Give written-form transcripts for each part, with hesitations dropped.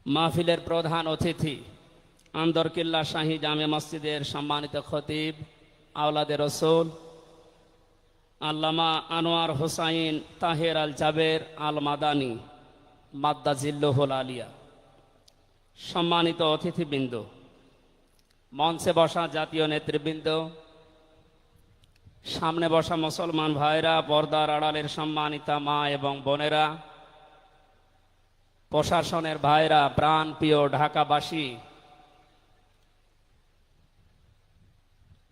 মাহফিলের প্রধান অতিথি আন্দরকিল্লা শাহী জামে মসজিদের সম্মানিত খতিব আওলাদে রসুল আল্লামা আনোয়ার হোসাইন তাহের আল জাবের আল মাদানী মাদ্দাজিল্লুহুল আলিয়া, সম্মানিত অতিথিবৃন্দ, মঞ্চে বসা জাতীয় নেতৃবৃন্দ, সামনে বসা মুসলমান ভাইরা, পর্দার আড়ালের সম্মানিতা মা এবং বোনেরা, প্রশাসনের ভাইরা, প্রাণ প্রিয় ঢাকাবাসী,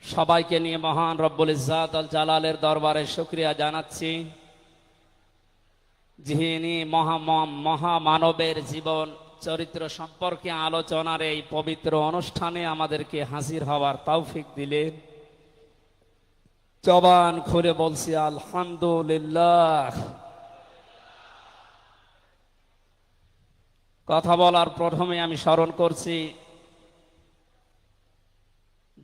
সবাইকে নিয়ে মহান রব্বুল ইজ্জাত আল জালালের দরবারে শুকরিয়া জানাচ্ছি, যিনি মহামানবের জীবন চরিত্র সম্পর্কে আলোচনার এই পবিত্র অনুষ্ঠানে আমাদেরকে হাজির হওয়ার তৌফিক দিলেন। জবান খুলে বলছি আলহামদুলিল্লাহ। কথা বলার প্রথমে আমি স্মরণ করছি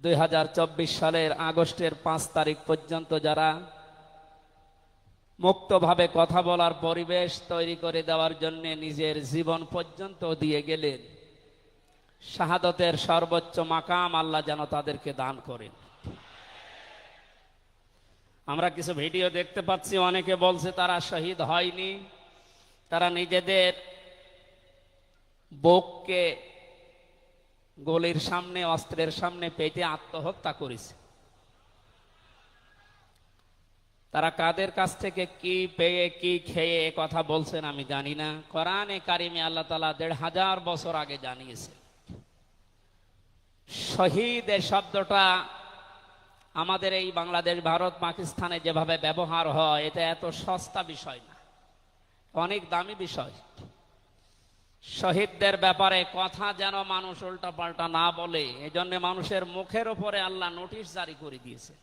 2024 সালের আগস্টের 5 তারিখ পর্যন্ত যারা মুক্তভাবে কথা বলার পরিবেশ তৈরি করে দেওয়ার জন্য নিজের জীবন পর্যন্ত দিয়ে গেলেন, শাহাদতের সর্বোচ্চ মাকাম আল্লাহ যেন তাদেরকে দান করেন। আমরা কিছু ভিডিও দেখতে পাচ্ছি, অনেকে বলছে তারা শহীদ হয়নি, তারা নিজেদের বুককে গলির সামনে, অস্ত্রের সামনে পেতে আত্মহত্যা করেছে। তারা কাদের কাছ থেকে কি পেয়ে কি খেয়ে কথা বলছেন আমি জানি না। কোরআনে কারিমে আল্লাহ তাআলা 1500 বছর আগে জানিয়েছে। শহীদ এই শব্দটা আমাদের এই বাংলাদেশ, ভারত, পাকিস্তানে যেভাবে ব্যবহার হয়, এটা এত সস্তা বিষয় না, অনেক দামি বিষয়। শহীদদের ব্যাপারে কথা যেন মানুষ উল্টা পাল্টা না বলে, এজন্য মানুষের মুখের উপরে আল্লাহ নোটিশ জারি করে দিয়েছে।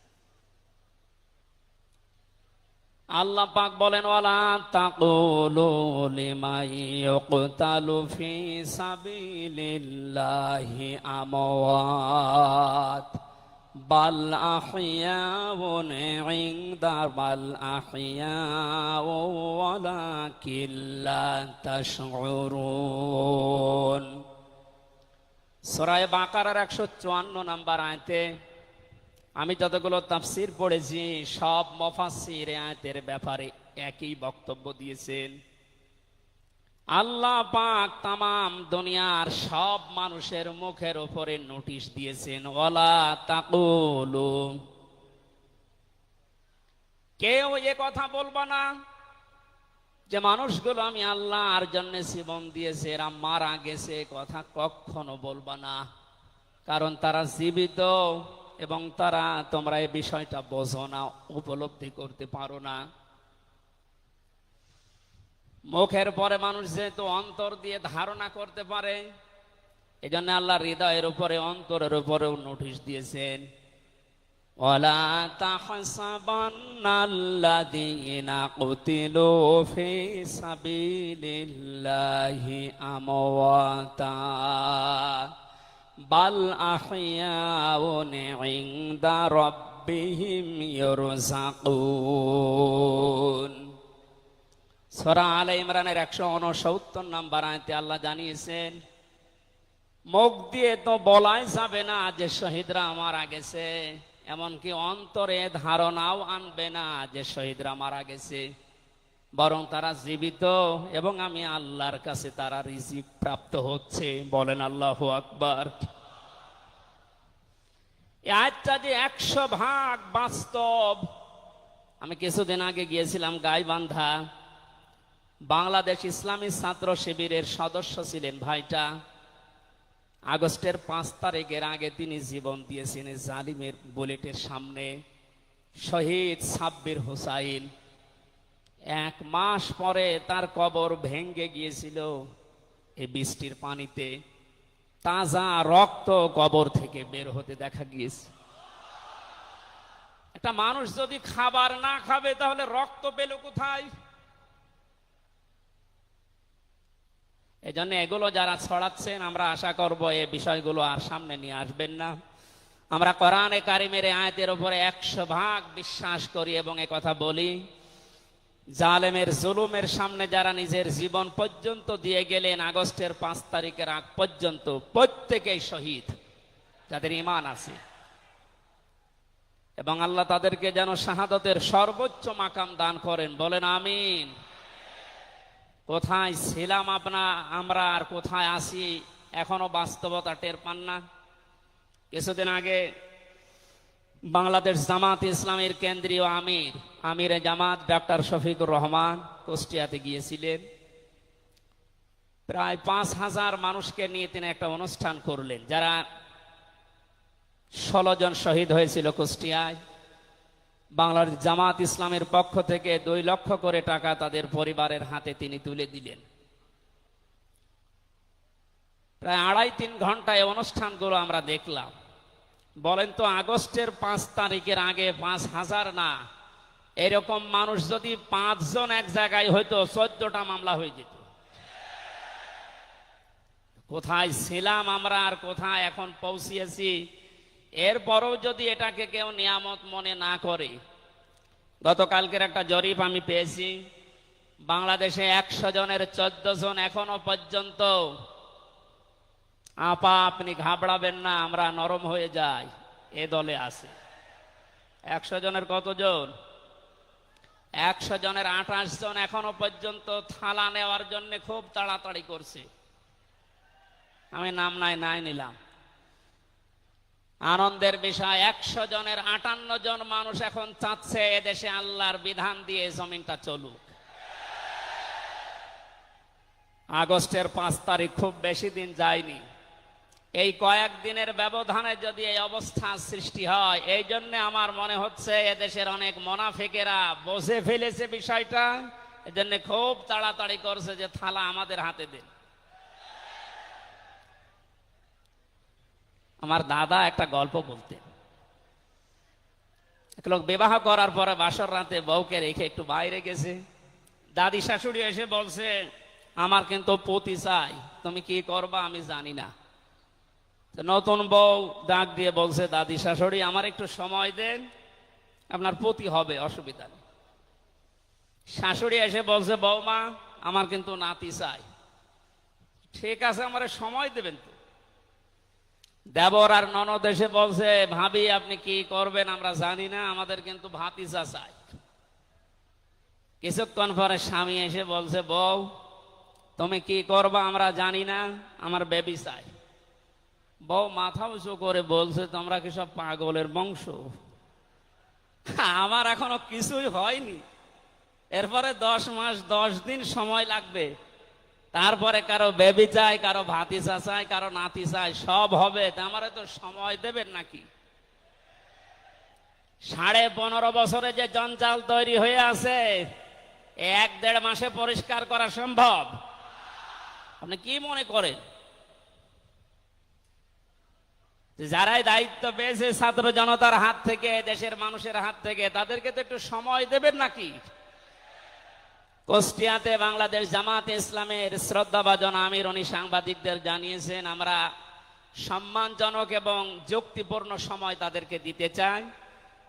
আল্লাহ পাক বলেন, ওয়ালা তাকুলু লিমান ইউকতালু ফি সাবিলিল্লাহি আমওয়াত বাল আহইয়াউন ইনদা বাল আহইয়াউ ওয়ালাকিন লা তাশউরুন। সূরা বাকারার 154 নম্বর আয়াতে আমি যতগুলো তাফসীর পড়েছি, সব মুফাসসির আয়াতের ব্যাপারে একই বক্তব্য দিয়েছেন। আল্লাহ পাক তামাম দুনিয়ার সব মানুষের মুখের উপরে নোটিশ দিয়েছেন, ওয়ালা তাকুলু, কেউ এ কথা বলবা না যে মানুষগুলো আমি আল্লাহর জন্য জীবন দিয়েছে, এরা মারা গেছে, কথা কখনো বলবা না। কারণ তারা জীবিত এবং তারা, তোমরা এই বিষয়টা বোঝো না, উপলব্ধি করতে পারো না। মুখের পরে মানুষ যেহেতু অন্তর দিয়ে ধারণা করতে পারে, এই জন্য আল্লাহ হৃদয়ের উপরে, অন্তরের উপরেও নোটিশ দিয়েছেন, ওয়ালা তাহসাবান্নাল্লাযীনা কুতিলু ফি সাবিলিল্লাহি আমওয়াতা বাল আহইয়াউন ইনদা রাব্বিহিম ইরযাকুন। সূরা আলে ইমরানের 169 নম্বর আয়াতে আল্লাহ জানিয়েছেন, মুখ দিয়ে তো বলাই যাবে না যে শহীদরা মারা গেছে, এমনকি অন্তরে ধারণাও আনবে না যে শহীদরা মারা গেছে, বরং তারা জীবিত এবং আমি আল্লাহর কাছে তারা রিজিক প্রাপ্ত হচ্ছে। বলেন আল্লাহু আকবার। এই আয়াতটা যে 100% বাস্তব। আমি কিছুদিন আগে গিয়েছিলাম গাইবান্ধা, বাংলাদেশ ইসলামী ছাত্র শিবিরের সদস্য ছিলেন ভাইটা। আগস্টের 5 তারিখের আগে তিনি জীবন দিয়েছেন জালিমের বুলেটের সামনে। শহীদ সাব্বির হোসাইন, 1 মাস পরে তার কবর ভেঙে গিয়েছিল এই বৃষ্টির পানিতে। তাজা রক্ত কবর থেকে বের হতে দেখা গিয়েছে। একটা মানুষ যদি খাবার না খাবে তাহলে রক্ত পেল কোথায়? এজন্য এগুলো যারা ছড়াচ্ছেন, আমরা আশা করব এই বিষয়গুলো আর সামনে নিয়ে আসবেন না। আমরা কোরআনে কারিমের আয়াতের উপরে 100% বিশ্বাস করি এবং এ কথা বলি। জালেমের জুলুমের সামনে যারা নিজের জীবন পর্যন্ত দিয়ে গেলেন আগস্টের 5 তারিখের আগ পর্যন্ত, প্রত্যেকেই শহীদ যাদের ঈমান আছে, এবং আল্লাহ তাদেরকে যেন শাহাদাতের সর্বোচ্চ মাকাম দান করেন, বলেন আমিন। কোথায় ছিলাম আমরা আর কোথায় আছি এখনো বাস্তবতা টের পান না। কিছুদিন আগে বাংলাদেশ জামাত ইসলামের কেন্দ্রীয় আমিরে জামাত ডক্টর শফিকুর রহমান কুষ্টিয়াতে গিয়েছিলেন। প্রায় 5,000 মানুষকে নিয়ে তিনি একটা অনুষ্ঠান করলেন। যারা 16 জন শহীদ হয়েছিল কুষ্টিয়ায়, বাংলাদেশ জামাত ইসলামের পক্ষ থেকে 2 লক্ষ করে টাকা তাদের পরিবারের হাতে তিনি তুলে দিলেন। প্রায় 2.5-3 ঘন্টায় অনুষ্ঠানগুলো আমরা দেখলাম। বলেন তো, আগস্টের 5 তারিখের আগে 5,000 না, এরকম মানুষ যদি 5 জন এক জায়গায় হইতো 14টা মামলা হয়ে যেত। কোথায় ছিলাম আমরা আর কোথায় এখন পৌঁছিয়েছি, এরপরও যদি এটাকে কেউ নিয়ামত মনে না করে। গতকালকের একটা জরিপ আমি পেয়েছি, বাংলাদেশে 100 জনের 14 জন এখনো পর্যন্ত আপা আপনি ঘাবড়াবেন না, আমরা নরম হয়ে যাই, এ দলে আছে। 100 জনের কতজন? 100 জনের 28 জন এখনো পর্যন্ত থালা নেওয়ার জন্য খুব তাড়াতাড়ি করছে। আমি নাম নাই নিলাম। আনন্দের বিষয়, 100 জনের 58 জন মানুষ এখন চাচ্ছে এদেশে আল্লাহর বিধান দিয়ে জমিনটা চলুক। আগস্টের 5 তারিখ খুব বেশি দিন যায়নি। এই কয়েকদিনের ব্যবধানে যদি এই অবস্থা সৃষ্টি হয়, এই জন্য আমার মনে হচ্ছে এদেশের অনেক মুনাফিকেরা বুঝে ফেলেছে বিষয়টা, এজন্য খুব তাড়াতাড়ি করছে যে থালা আমাদের হাতে দেন। আমার দাদা একটা গল্প বলতেন। এক লোক বিবাহ করার পরে বাসর রাতে বউকে রেখে একটু বাইরে গেছে। দাদি শাশুড়ি এসে বলছে, আমার কিন্তু পতি চাই, তুমি কি করবা আমি জানি না। নতুন বউ ডাক দিয়ে বলছে, দাদি শাশুড়ি আমার একটু সময় দেন, আপনার পতি হবে, অসুবিধা নেই। শাশুড়ি এসে বলছে, বৌমা আমার কিন্তু নাতি চাই। ঠিক আছে, আমার সময় দেবেন তো। দেবর আর ননদ এসে বলছে, ভাবি আপনি কি করবেন আমরা জানি না, আমাদের কিন্তু ভাতিজা চাই। কিছুক্ষণ পরে স্বামী এসে বলছে, বউ তুমি কি করবা আমরা জানি না, আমার বেবি চাই। বউ মাথা উঁচু করে বলছে, তোমরা কি সব পাগলের বংশ? আমার এখনো কিছুই হয়নি, এরপরে 10 মাস 10 দিন সময় লাগবে, তারপরে কারো বেবি চাই, কারো ভাতিজা চাই, কারো নাতি চাই, সব হবে। আমারে তো সময় দেবেন নাকি? 15.5 বছরে যে জঞ্জাল তৈরি হয়ে আছে, 1-1.5 মাসে পরিষ্কার করা সম্ভব? আপনি কি মনে করেন? যারাই দায়িত্ব পেয়েছে ছাত্র জনতার হাত থেকে, দেশের মানুষের হাত থেকে, তাদেরকে তো একটু সময় দেবেন নাকি? কুষ্টিয়াতে বাংলাদেশ জামাতে ইসলামের শ্রদ্ধাভাজন আমির উনি সাংবাদিকদের জানিয়েছেন, আমরা সম্মানজনক এবং যুক্তিপূর্ণ সময় তাদেরকে দিতে চাই,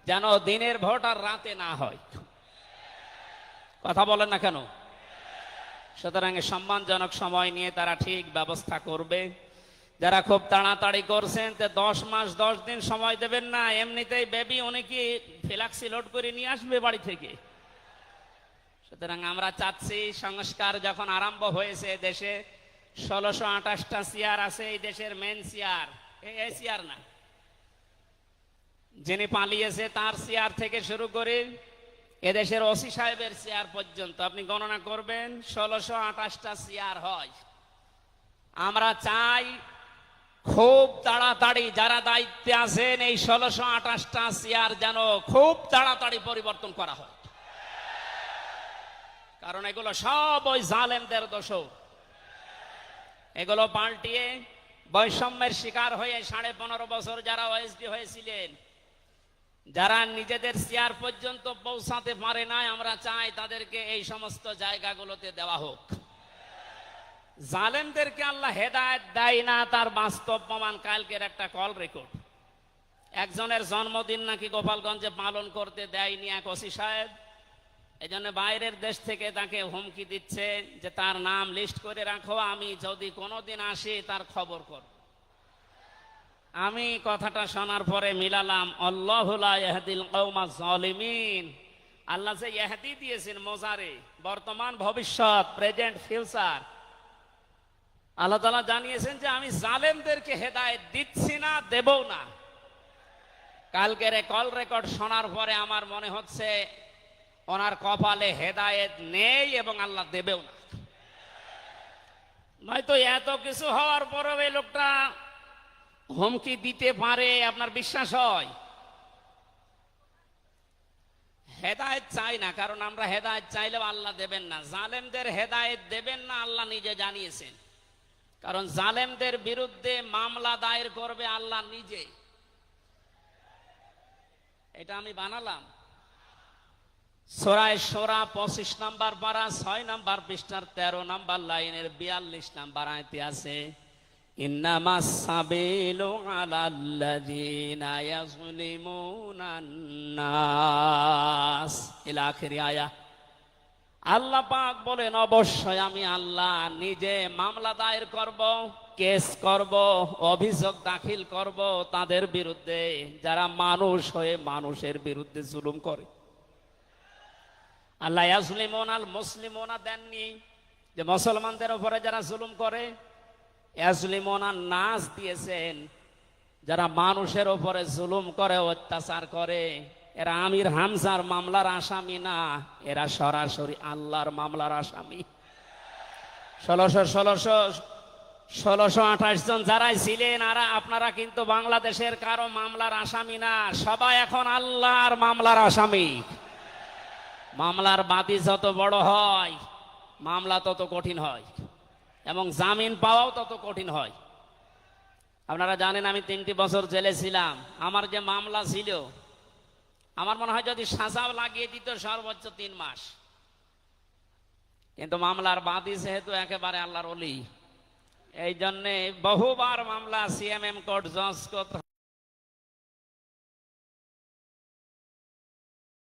যেন দিনের ভোট আর রাতে না হয়। কথা বলেন না কেন? সুতরাং সম্মানজনক সময় নিয়ে তারা ঠিক ব্যবস্থা করবে। যারা খুব তাড়াতাড়ি করছেন, 10 মাস 10 দিন সময় দেবেন না, এমনিতেই বেবি উনি কি ফ্ল্যাক্সি লোড করে নিয়ে আসবে বাড়ি থেকে। সুতরাং আমরা চাচ্ছি, সংস্কার যখন আরম্ভ হয়েছে দেশে, 1628টা চেয়ার আছে এই দেশের মেন চেয়ার, এই চেয়ার না, যিনি পালিয়েছে তার চেয়ার থেকে শুরু করে এদেশের ওসি সাহেবের চেয়ার পর্যন্ত আপনি গণনা করবেন, 1628টা চেয়ার হয়। আমরা চাই খুব তাড়াতাড়ি যারা দায়িত্বে আছেন, এই 1628টা চেয়ার যেন খুব তাড়াতাড়ি পরিবর্তন করা হয়, কারণ এগুলো সব ওই জালেমদের দোষ। এগুলো পাল্টিয়ে বৈষম্যের শিকার হয়ে 15.5 বছর যারা ওএসডি হয়েছিলেন, যারা নিজেদের চেয়ার পর্যন্ত পৌঁছাতে পারে নাই, আমরা চাই তাদেরকে এই সমস্ত জায়গাগুলোতে দেওয়া হোক। জালেমদেরকে আল্লাহ হেদায়েত দেয় না, তার বাস্তব প্রমাণ কালকের একটা কল রেকর্ড। একজনের জন্মদিন নাকি গোপালগঞ্জে পালন করতে দেয়নি এক ওসি সাহেব, এই জন্য বাইরের দেশ থেকে তাকে হুমকি দিচ্ছে যে তার নাম লিস্ট করে রাখো, আমি যদি কোনোদিন আসি তার খবর কর। আমি কথাটা শোনার পরে মিলালাম, আল্লাহু লা ইয়াহদিল কওমাজ জালিমিন। আল্লাহ যে ইহদি দিয়েছেন মোজারে, বর্তমান ভবিষ্যৎ, প্রেজেন্ট ফিউচার, আল্লাহ তাআলা জানিয়েছেন যে আমি জালেমদেরকে হেদায়েত দিচ্ছি না, দেবও না। কালকের কল রেকর্ড শোনার পরে আমার মনে হচ্ছে ওনার কপালে হেদায়েত নেই এবং আল্লাহ দেবেও না। নয়তো এত কিছু হওয়ার পরেও এই লোকটা হুমকি দিতে পারে, আপনার বিশ্বাস হয়? হেদায়েত চাই না, কারণ আমরা হেদায়েত চাইলেও আল্লাহ দেবেন না। জালেমদের হেদায়েত দেবেন না, আল্লাহ নিজে জানিয়েছেন। কারণ জালেমদের বিরুদ্ধে মামলা দায়ের করবে আল্লাহ নিজে। এটা আমি বানালাম। সূরা শূরা 25 নম্বর পারা 6 নম্বর পৃষ্ঠার 13 নম্বর লাইনের 42 নম্বর আয়াতে আছে, ইন্নামাস সাবিলু আলাল্লাযিনা ইয়াযলিমুনান নাস, ইলা আখিরি আয়া। আল্লাহ পাক বলেন, অবশ্যই আমি আল্লাহ নিজে মামলা দায়ের করব, কেস করব, অভিযোগ দাখিল করব তাদের বিরুদ্ধে যারা মানুষ হয়ে মানুষের বিরুদ্ধে জুলুম করে। আল্লাহ ইয়াজলিমুন আল মুসলিমুনা দেননি যে মুসলমানদের উপরে যারা জুলুম করে, ইয়াজলিমুন আন নাস দিয়েছেন যারা মানুষের উপরে জুলুম করে, অত্যাচার করে। এরা আমির হামজার মামলার আসামি না, এরা সরাসরি আল্লাহর মামলার আসামি। 1628 জন যারাই ছিলেন আর আপনারা কিন্তু বাংলাদেশের কারো মামলার আসামি না, সবাই এখন আল্লাহর মামলার আসামি। মামলার বাদী যত বড় হয় মামলা তত কঠিন হয় এবং জামিন পাওয়াও তত কঠিন হয়। আপনারা জানেন আমি 3টি বছর জেলে ছিলাম। আমার যে মামলা ছিল, আমার মনে হয় যদি সাজাও লাগিয়ে দিত সর্বোচ্চ 3 মাস। কিন্তু মামলার বাদী যেহেতু একেবারে আল্লাহর ওলি, এই জন্যে বহুবার মামলা সিএমএম কোর্ট, জজ কোর্ট,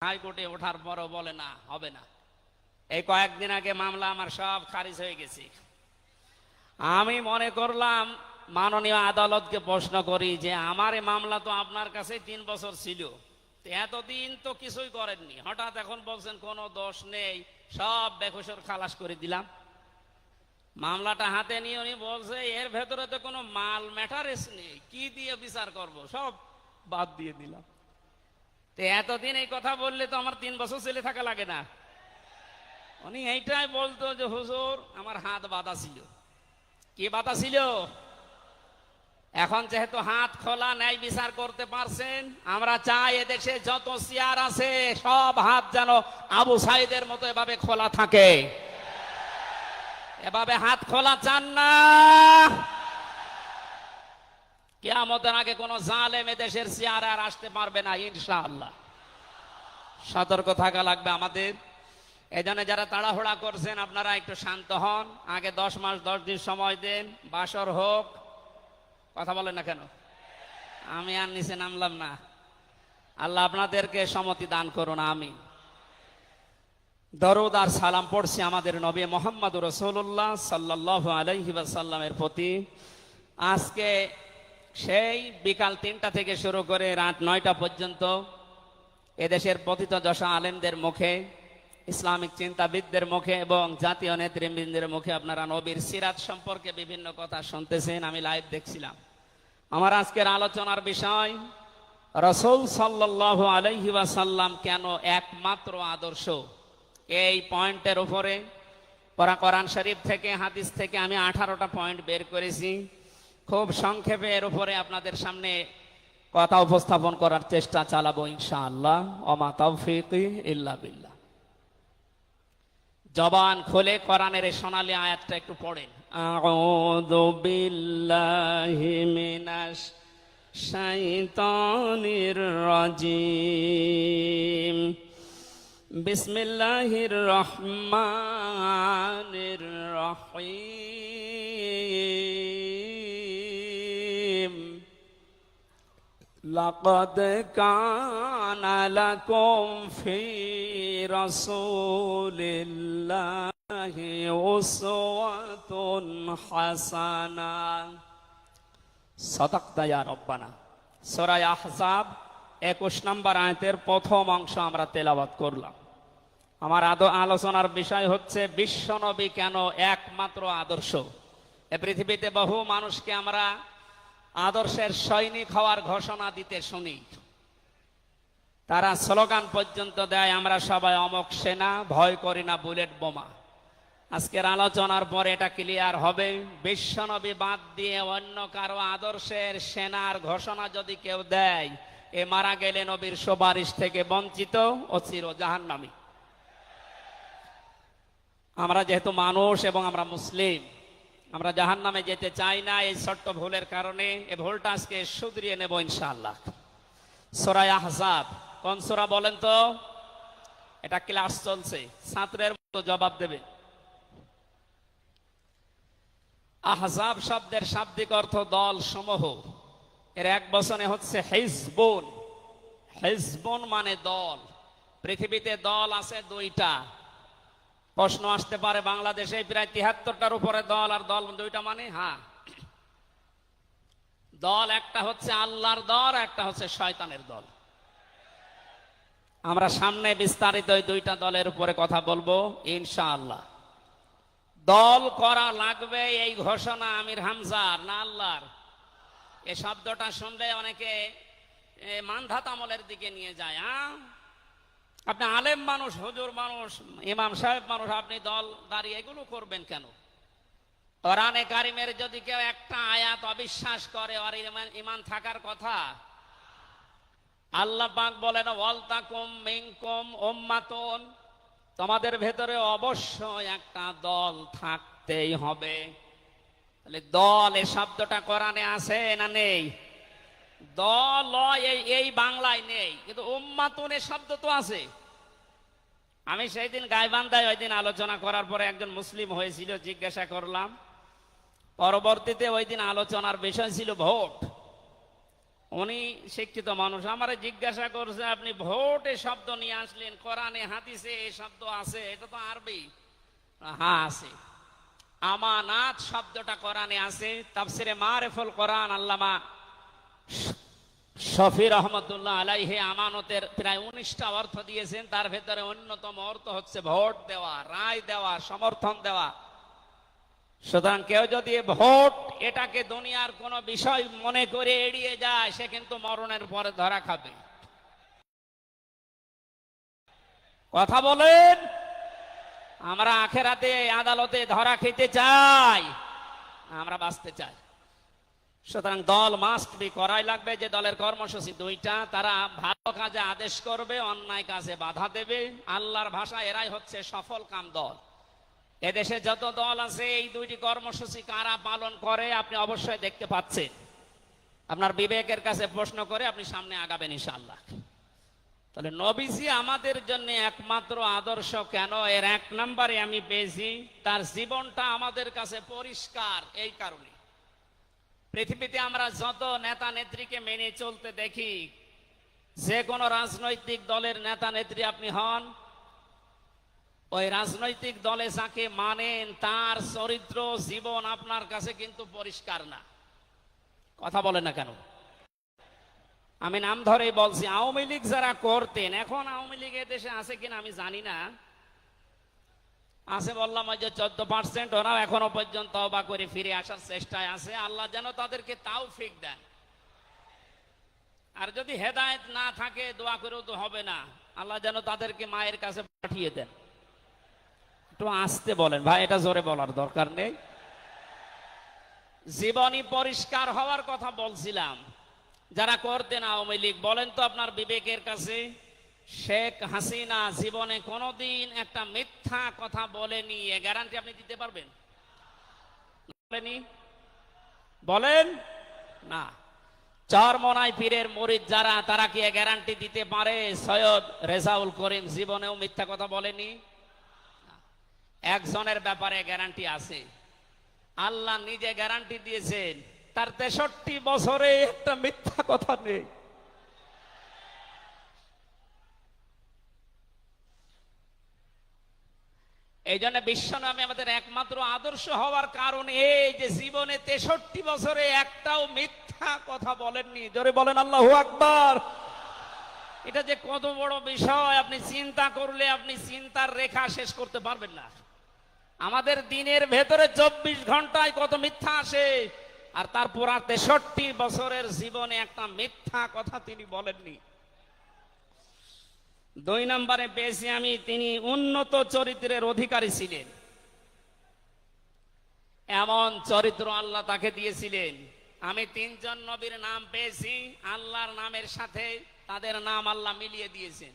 হাইকোর্টে ওঠার পরও বলে না, হবে না। এই কয়েকদিন আগে মামলা আমার সব খারিজ হয়ে গেছে। আমি মনে করলাম মাননীয় আদালতকে প্রশ্ন করি যে আমার এই মামলা তো আপনার কাছে 3 বছর ছিল, এতদিন তো কিছুই করেননি, হঠাৎ এখন বলছেন কোনো দোষ নেই, সব বেকসুর খালাস করে দিলাম। মামলাটা হাতে নিয়ে উনি বলছে এর ভেতরে তো কোনো মাল ম্যাটারেস নেই, কি দিয়ে বিচার করব, সব বাদ দিয়ে দিলাম। তো এতদিন এই কথা বললে তো আমার 3 বছর জেলে থাকা লাগে না। উনি এইটাই বলতো যে হুজুর আমার হাত বাঁধা ছিল। কি বাঁধা ছিল? এখন যেহেতু হাত খোলা, ন্যায় বিচার করতে পারছেন, আমরা চাই এদেশে যত চেয়ার আছে সব হাত যেন আবু সাইদের মতো এভাবে খোলা থাকে। এভাবে হাত খোলা চান না? কিয়ামতের আগে কোন জালেম এদেশের চেয়ারে আর আসতে পারবে না ইনশাআল্লাহ। সতর্ক থাকা লাগবে আমাদের। এজন্য যারা তাড়াহুড়া করছেন আপনারা একটু শান্ত হন। আগে 10 মাস 10 দিন সময় দেন, বাসর হোক। কথা বলেন না কেন? আমি আর নিচে নামলাম না। আল্লাহ আপনাদেরকে সম্মতি দান করুন, আমিন। দরুদ আর সালাম পড়ছি আমাদের নবী মুহাম্মদ রাসূলুল্লাহ সাল্লাল্লাহু আলাইহি ওয়াসাল্লামের প্রতি। আজকে সেই বিকাল 3টা থেকে শুরু করে রাত 9টা পর্যন্ত এদেশের পতিত দশা আলেমদের মুখে, ইসলামিক চিন্তাবিদদের মুখে এবং জাতীয় নেতৃবৃন্দের মুখে আপনারা নবীর সিরাত সম্পর্কে বিভিন্ন কথা শুনতেছেন। আমি লাইভ দেখছিলাম। আমার আজকের আলোচনার বিষয় রাসূল সাল্লাল্লাহু আলাইহি ওয়াসাল্লাম কেন একমাত্র আদর্শ। এই পয়েন্টের উপরে কোরআন শরীফ থেকে, হাদিস থেকে আমি 18টা পয়েন্ট বের করেছি। খুব সংক্ষেপে এর উপরে আপনাদের সামনে কথা উপস্থাপন করার চেষ্টা চালাবো ইনশাআল্লাহ। ওমা তাওফীকি ইল্লা বিল্লাহ। জবান খুলে কোরআনের এই সোনালী আয়াতটা একটু পড়েন। আউযু বিল্লাহি মিনাশ শাইতানির রাজিম। বিসমিল্লাহির রহমানির রহিম। লাকাদ কান কানা লাকুম ফি রাসূলিল্লাহি উসওয়াতুন হাসানাহ। সাদাকতা ইয়া রব্বানা। সূরা আহজাব 21 নম্বর আয়াতের প্রথম অংশ আমরা তেলাওয়াত করলাম। আমার আলোচনার বিষয় হচ্ছে বিশ্বনবী কেন একমাত্র আদর্শ। এ পৃথিবীতে বহু মানুষকে আমরা আদর্শের সৈনিক হওয়ার ঘোষণা দিতে শুনি, তারা স্লোগান পর্যন্ত দেয়, আমরা সবাই অমক সেনা, ভয় করি না বুলেট বোমা। আজকের আলোচনার পর এটা ক্লিয়ার হবে, বিশ্বনবী বাদ দিয়ে অন্য কারো আদর্শের সেনার ঘোষণা যদি কেউ দেয়, এ মারা গেলে নবীর সুপারিশ থেকে বঞ্চিত ও চির জাহান্নামী। আমরা যেহেতু মানুষ এবং আমরা মুসলিম, আমরা জাহান্নামে যেতে চাই না। এই ছোট্ট ভুলের কারণে এই ভুলটা আজকে শুধরিয়ে নেব ইনশাআল্লাহ। সূরা আহজাব কোন সূরা বলেন তো? এটা ক্লাস চলছে, ছাত্রের মতো জবাব দেবে। আহজাব শব্দের শাব্দিক অর্থ দল সমূহ। এর এক বচনে হচ্ছে হিজবুন। হিজবুন মানে দল। পৃথিবীতে দল আছে দুইটা। প্রশ্ন আসতে পারে, বাংলাদেশে প্রায় ৭৩টার উপরে দল, আর দল দুইটা মানে? হ্যাঁ, দল একটা হচ্ছে আল্লাহর দল, একটা হচ্ছে শয়তানের দল। আমরা সামনে বিস্তারিত ওই দুইটা দলের উপরে কথা বলবো ইনশাআল্লাহ। দল করা লাগবে এই ঘোষণা আমির হামজার না আল্লাহর? এই শব্দটা শুনলে অনেকে মানধাত আমলের দিকে নিয়ে যায়। আপনি আলেম মানুষ, হুজুর মানুষ, ইমাম সাহেব মানুষ, আপনি দল দাঁড়িয়ে এগুলো করবেন কেন? কোরআনে কারিমের যদি কেউ একটা আয়াত অবিশ্বাস করে, আর ইমান থাকার কথা। আল্লাহ পাক বলেন, ওয়ালতাকুম মিনকুম উম্মাতুন, তোমাদের ভেতরে অবশ্যই একটা দল থাকতেই হবে। তাহলে দল এই শব্দটা কোরআনে আছে না নেই? দল এই বাংলায় নেই, কিন্তু উম্মাতুন এর শব্দ তো আছে। আমি সেই দিন গাইবান্ধায় ওই দিন আলোচনা করার পরে একজন মুসলিম হয়েছিল, জিজ্ঞাসা করলাম। পরবর্তীতে ওই দিন আলোচনার বিষয় ছিল ভোট। উনি শিক্ষিত মানুষ, আমারে জিজ্ঞাসা করছে, আপনি ভোট এ শব্দ নিয়ে আসলেন, কোরআনে হাদিসে এই শব্দ আছে? এটা তো আরবি। হ্যাঁ আছে। আমানাত শব্দটা কোরআনে আছে। তাফসিরে মারিফুল কোরআন আল্লামা শফি রহমতুল্লাহ আলাইহি আমানতের প্রায় 19টা অর্থ দিয়েছেন। তার ভেতরে অন্যতম অর্থ হচ্ছে ভোট দেওয়া, রায় দেওয়া, সমর্থন দেওয়া। সুতরাং কেউ যদি ভোট এটাকে দুনিয়ার কোন বিষয় মনে করে এড়িয়ে যায়, সে কিন্তু মরণের পরে ধরা খাবে। কথা বলেন, আমরা আখেরাতে আদালতে ধরা খেতে চাই, আমরা বাঁচতে চাই। সুতরাং দল মাস্ট বি, করাই লাগবে। যে দলের কর্মসূচি দুইটা, তারা ভালো কাজে আদেশ করবে, অন্যায় কাজে বাধা দেবে। আল্লাহর ভাষা এরাই হচ্ছে সফল কাম দল। এদেশে যত দল আছে, এই দুইটি কর্মসূচি কারা পালন করে আপনি অবশ্যই দেখতে পাচ্ছেন। আপনার বিবেকের কাছে প্রশ্ন করে আপনি সামনে আগাবেন ইনশাআল্লাহ। তাহলে নবীজি আমাদের জন্য একমাত্র আদর্শ কেন? এর এক নম্বরে আমি পেয়েছি, তার জীবনটা আমাদের কাছে পরিষ্কার। এই কারণে পৃথিবীতে আমরা যত নেতা নেত্রীকে মেনে চলতে দেখি, যে কোনো রাজনৈতিক দলের নেতা নেত্রী আপনি হন, ওই রাজনৈতিক দলে যাকে মানেন তার চরিত্র জীবন আপনার কাছে কিন্তু পরিষ্কার না। কথা বলে না কেন? আমি নাম ধরেই বলছি, আওয়ামী লীগ যারা করতেন, এখন আওয়ামী লীগ দেশে আছে কিনা আমি জানি না, আছে বললাম ওই যে 14%, ওরাও এখনো পর্যন্ত তওবা করে ফিরে আসার চেষ্টায় আছে। আল্লাহ যেন তাদেরকে তাওফিক দেন। আর যদি হেদায়েত না থাকে, দোয়া করেও তো হবে না, আল্লাহ যেন তাদেরকে মায়ের কাছে পাঠিয়ে দেন। একটু আস্তে বলেন ভাই, এটা জোরে বলার দরকার নেই। জীবনী পরিষ্কার হওয়ার কথা বলছিলাম। যারা করতেন আওয়ামী লীগ, বলেন তো আপনার বিবেকের কাছে, শেখ হাসিনা জীবনে কোনোদিন একটা মিথ্যা কথা বলেনি, এ গ্যারান্টি আপনি দিতে পারবেন? বলেনি? বলেন না। চরমনাই পীরের মুরিদ যারা, তারা কি গ্যারান্টি দিতে পারে সৈয়দ রেজাউল করিম জীবনেও মিথ্যা কথা বলেনি? একজনের ব্যাপারে গ্যারান্টি আছে, আল্লাহ নিজে গ্যারান্টি দিয়েছেন, তার 63 বছরে একটা মিথ্যা কথা নেই। এই জন্য বিশ্বনবী আমাদের একমাত্র আদর্শ হওয়ার কারণ এই যে জীবনে 63 বছরে একটাও মিথ্যা কথা বলেননি। জোরে বলেন আল্লাহু আকবার। এটা যে কত বড় বিষয় আপনি চিন্তা করলে আপনি চিন্তার রেখা শেষ করতে পারবেন না। আমাদের দিনের ভেতরে 24 ঘন্টায় কত মিথ্যা আসে, আর তারপর 63 বছরের জীবনে একটা মিথ্যা কথা তিনি বলেননি। 2 নম্বরে পেয়েছি আমি, তিনি উন্নত চরিত্রের অধিকারী ছিলেন। এমন চরিত্র আল্লাহ তাকে দিয়েছিলেন। আমি 3 জন নবীর নাম পেয়েছি, আল্লাহর নামের সাথে তাদের নাম আল্লাহ মিলিয়ে দিয়েছেন।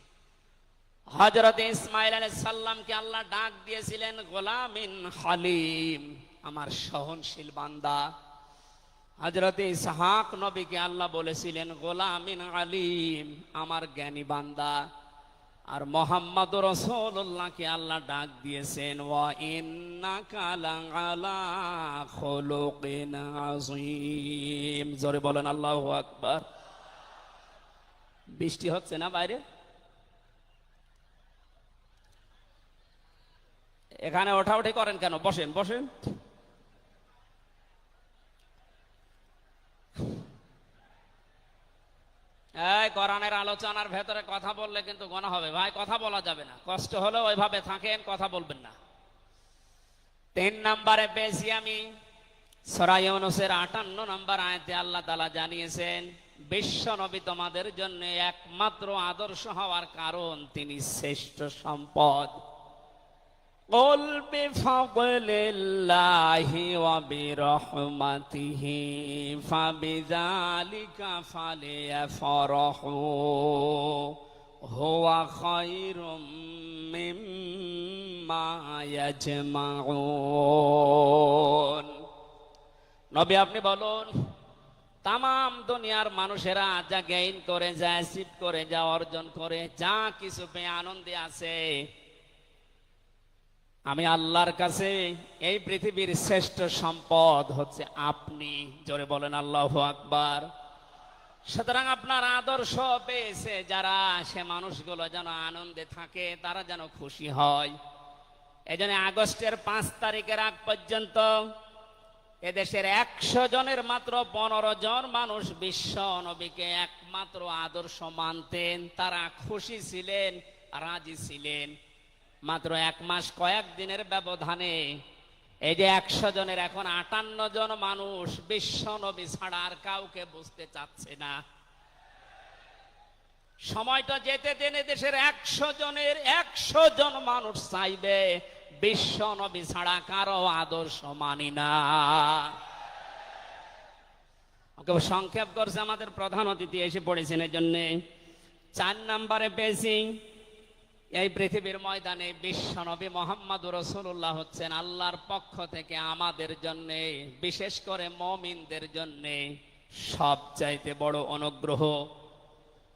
হযরত ইসমাঈল আলাইহিস সালামকে আল্লাহ ডাক দিয়েছিলেন গোলামিন হালিম, আমার সহনশীল বান্দা। হযরত ইসহাক নবীকে আল্লাহ বলেছিলেন গোলামিন আলিম, আমার জ্ঞানী বান্দা। আর মুহাম্মদুর রাসূলুল্লাহকে আল্লাহ ডাক দিয়েছেন ওয়া ইন্নাকা লাআলা খুলুকিন আযীম। জোরে বলেন আল্লাহু আকবার। বৃষ্টি হচ্ছে না বাইরে? এখানে ওঠাউঠি করেন কেন? বসেন বসেন। এই কোরআনের আলোচনার ভেতরে কথা বললে কিন্তু গুনাহ হবে ভাই, কথা বলা যাবে না। কষ্ট হলে ওইভাবে থাকেন, কথা বলবেন না। 3 নম্বরে পেয়েছি আমি সূরা ইউনূসের 58 নম্বর আয়াতে আল্লাহ তাআলা জানিয়েছেন বিশ্ব নবী তোমাদের জন্য একমাত্র আদর্শ হওয়ার কারণ তিনি শ্রেষ্ঠ সম্পদ। قل بفضل الله وبرحمته فبذلك فليفرحوا هو خير مما يجمعون। নবী আপনি বলুন, তামাম দুনিয়ার মানুষেরা যা গেইন করে, যা অ্যাচিভ করে, যা অর্জন করে, যা কিছু পেয়ে আনন্দে আছে, আমি আল্লাহর কাছে এই পৃথিবীর শ্রেষ্ঠ সম্পদ হচ্ছে আপনি। জোরে বলেন আল্লাহু আকবার। সুতরাং আপনার আদর্শ পেয়েছে যারা, সে মানুষগুলো যেন আনন্দে থাকে, তারা যেন খুশি হয়। এই জন্য আগস্টের 5 তারিখের আগ পর্যন্ত এদেশের 100 জনের মাত্র 15 জন মানুষ বিশ্ব নবীকে একমাত্র আদর্শ মানতেন। তারা খুশি ছিলেন, রাজি ছিলেন। মাত্র 1 মাস কয়েক দিনের ব্যবধানে এই যে 100 জনের এখন 58 জন মানুষ বিশ্ব নবী ছাড়া আর কাউকে বুঝতে চাচ্ছে না। সময়টা যেতে দেনে দেশের 100 জনের 100 জন মানুষ চাইবে বিশ্ব নবী ছাড়া কারো আদর্শ মানি না। ওকে সংক্ষেপ করছে আমাদের প্রধান অতিথি এসে পড়েছেন। এই জন্য 4 নম্বরে পেয়েছি এই পৃথিবীর ময়দানে বিশ্ব নবী মুহাম্মদুর রাসূলুল্লাহ হচ্ছেন আল্লাহর পক্ষ থেকে আমাদের জন্য, বিশেষ করে মুমিনদের জন্য সবচাইতে বড় অনুগ্রহ।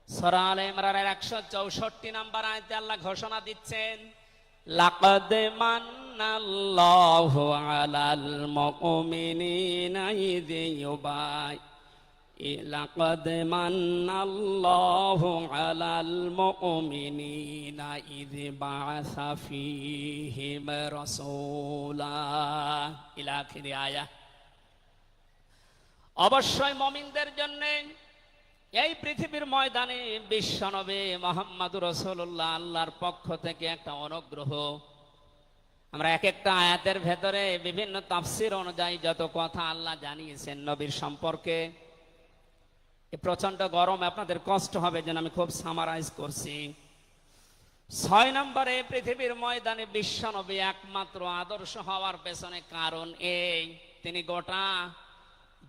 সূরা আলে ইমরানের 164 নম্বর আয়াতে আল্লাহ ঘোষণা দিচ্ছেন লাকাদ মান্নাল্লাহু আলাল মুমিনিনা ইয লাকাদ মান্নাল্লাহু আলাল মুমিনিনা ইয বাআসা ফীহিম রাসূলা ইলা আখির আয়াত। অবশ্যই মুমিনদের জন্য এই পৃথিবীর ময়দানে বিশ্বনবী মুহাম্মদুর রাসূলুল্লাহ আল্লাহর পক্ষ থেকে একটা অনুগ্রহ। আমরা এক একটা আয়াতের ভেতরে বিভিন্ন তাফসীর অনুযায়ী যত কথা আল্লাহ জানিয়েছেন নবীর সম্পর্কে, প্রচন্ড গরম, আপনাদের কষ্ট হবে যেন আমি খুব সামারাইজ করছি। 6 নম্বরে পৃথিবীর ময়দানে বিশ্বনবী একমাত্র আদর্শ হওয়ার পেছনে কারণ এই, তিনি গোটা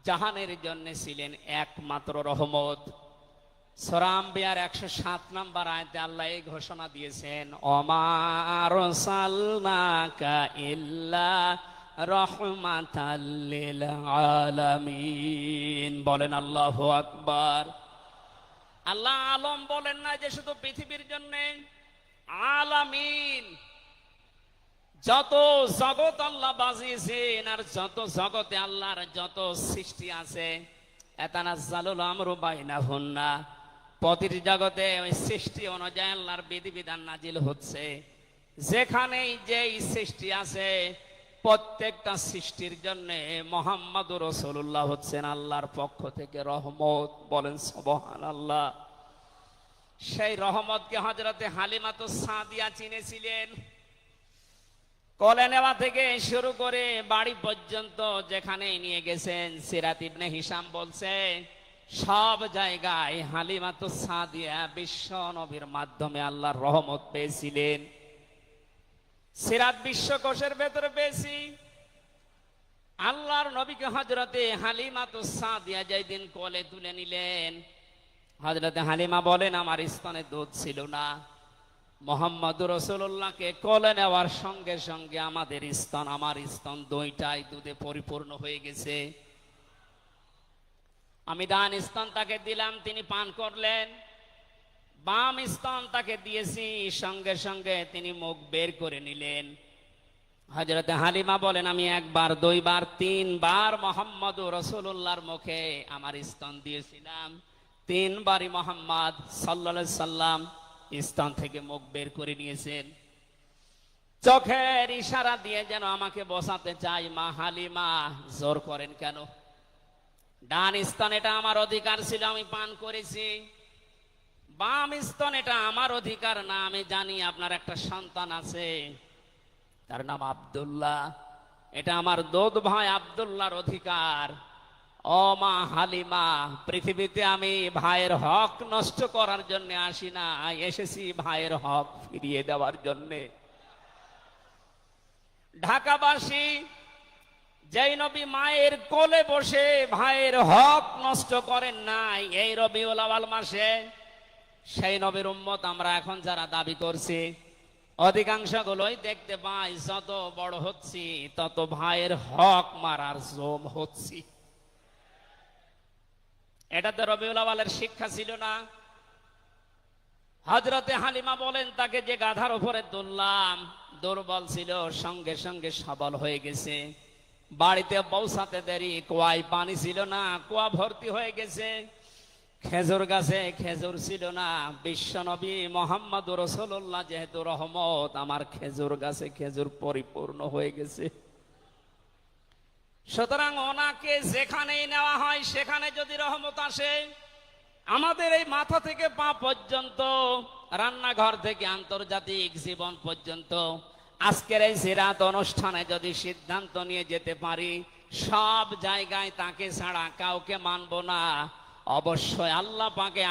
জাহানের জন্য ছিলেন একমাত্র রহমত। সূরা আম্বিয়ার 107 নম্বর আয়াতে আল্লাহ এই ঘোষণা দিয়েছেন ওমা আরসালনাকা ইল্লা রাহমাতাল লিল আলামিন। বলেন আল্লাহু আকবার। আল্লাহ আলম বলেন না যে শুধু পৃথিবীর জন্য, আলামিন যত জগৎ আল্লাহ বাজিয়েছেন আর যত জগতে আল্লাহর যত সৃষ্টি আছে, এতানাজ্জালুল আমরু বাইনাহুন্না, প্রতিটি জগতে ওই সৃষ্টি অনুযায়ী আল্লাহর বিধিবিধান নাজিল হচ্ছে। যেখানেই যেই সৃষ্টি আছে প্রত্যেকটা সৃষ্টির জন্য মুহাম্মদুর রাসূলুল্লাহ হচ্ছেন আল্লাহর পক্ষ থেকে রহমত। বলেন সুবহানাল্লাহ। সেই রহমতকে হযরতে হালিমাতুস সাদিয়া চিনেছিলেন। কোলে নেওয়া থেকে শুরু করে বাড়ি পর্যন্ত যেখানে নিয়ে গেছেন, সিরাত ইবনে হিশাম বলছে সব জায়গায় হালিমাতুস সাদিয়া বিশ্ব নবীর মাধ্যমে আল্লাহর রহমত পেয়েছিলেন। সিরাত বিশ্বকোষের ভেতরে পেয়েছি আল্লাহর নবীকে হযরতে হালিমাতুস সাদিয়া যেদিন কোলে তুলে নিলেন, হযরতে হালিমা বলেন আমার স্তনে দুধ ছিল না। মুহাম্মদুর রাসূলুল্লাহকে কোলে নেওয়ার সঙ্গে সঙ্গে আমাদের স্তন, আমার স্তন দুইটাই দুধে পরিপূর্ণ হয়ে গেছে। আমি ডান স্তন তাকে দিলাম, তিনি পান করলেন। বাম স্তন তাকে দিয়েছি, সঙ্গে সঙ্গে তিনি মুখ বের করে নিলেন। হযরতে হালিমা বলেন আমি একবার, দুইবার, তিনবার মুহাম্মদুর রাসূলুল্লাহর মুখে আমার স্তন দিয়েছিলাম। তিনবারই মুহাম্মদ সাল্লাল্লাহু আলাইহি সাল্লাম স্তন থেকে মুখ বের করে নিয়েছেন। চোখের ইশারা দিয়ে যেন আমাকে বসাতে চাই, মা হালিমা জোর করেন কেন? ডান স্তন এটা আমার অধিকার ছিল, আমি পান করেছি। বাম স্তন এটা আমার অধিকার না। আমি জানি আপনার একটা সন্তান আছে, তার নাম আব্দুল্লাহ, এটা আমার দুধ ভাই আব্দুল্লাহর অধিকার। ও মা হালিমা, পৃথিবীতে আমি ভাইয়ের হক নষ্ট করার জন্য আসি না, এসেছি ভাইয়ের হক ফিরিয়ে দেওয়ার জন্য। ঢাকাবাসী যেই নবী মায়ের কোলে বসে ভাইয়ের হক নষ্ট করেন নাই এই রবিউল আউয়াল মাসে, সেই নবীর উম্মত আমরা এখন যারা দাবি করছি অধিকাংশ গুলোই দেখতে পাই যত বড় হচ্ছি তত ভাইয়ের হক মারার জম হচ্ছি। এটা তো রবিউল আউয়ালের শিক্ষা ছিল না। হযরতে হালিমা বলেন তাকে যে গাধার উপরে তুললাম দুর্বল ছিল, সঙ্গে সঙ্গে সবল হয়ে গেছে। বাড়িতে পৌঁছাতে দেরি, কুয়ায় পানি ছিল না, কুয়া ভর্তি হয়ে গেছে। খেজুর গাছে খেজুর ছিল না, বিশ্বনবী মুহাম্মদুর রাসূলুল্লাহ যেহেতু রহমত, আমার খেজুর গাছে খেজুর পরিপূর্ণ হয়ে গেছে। সুতরাং ওনাকে যেখানেই নেওয়া হয় সেখানে যদি রহমত আসে, আমাদের এই মাথা থেকে পা পর্যন্ত, রান্নাঘর থেকে আন্তর্জাতিক জীবন পর্যন্ত, আজকের এই সিরাত অনুষ্ঠানে যদি সিদ্ধান্ত নিয়ে যেতে পারি সব জায়গায় তাকে ছাড়া কাউকে মানব না, অবশ্যই আল্লাহ পাকে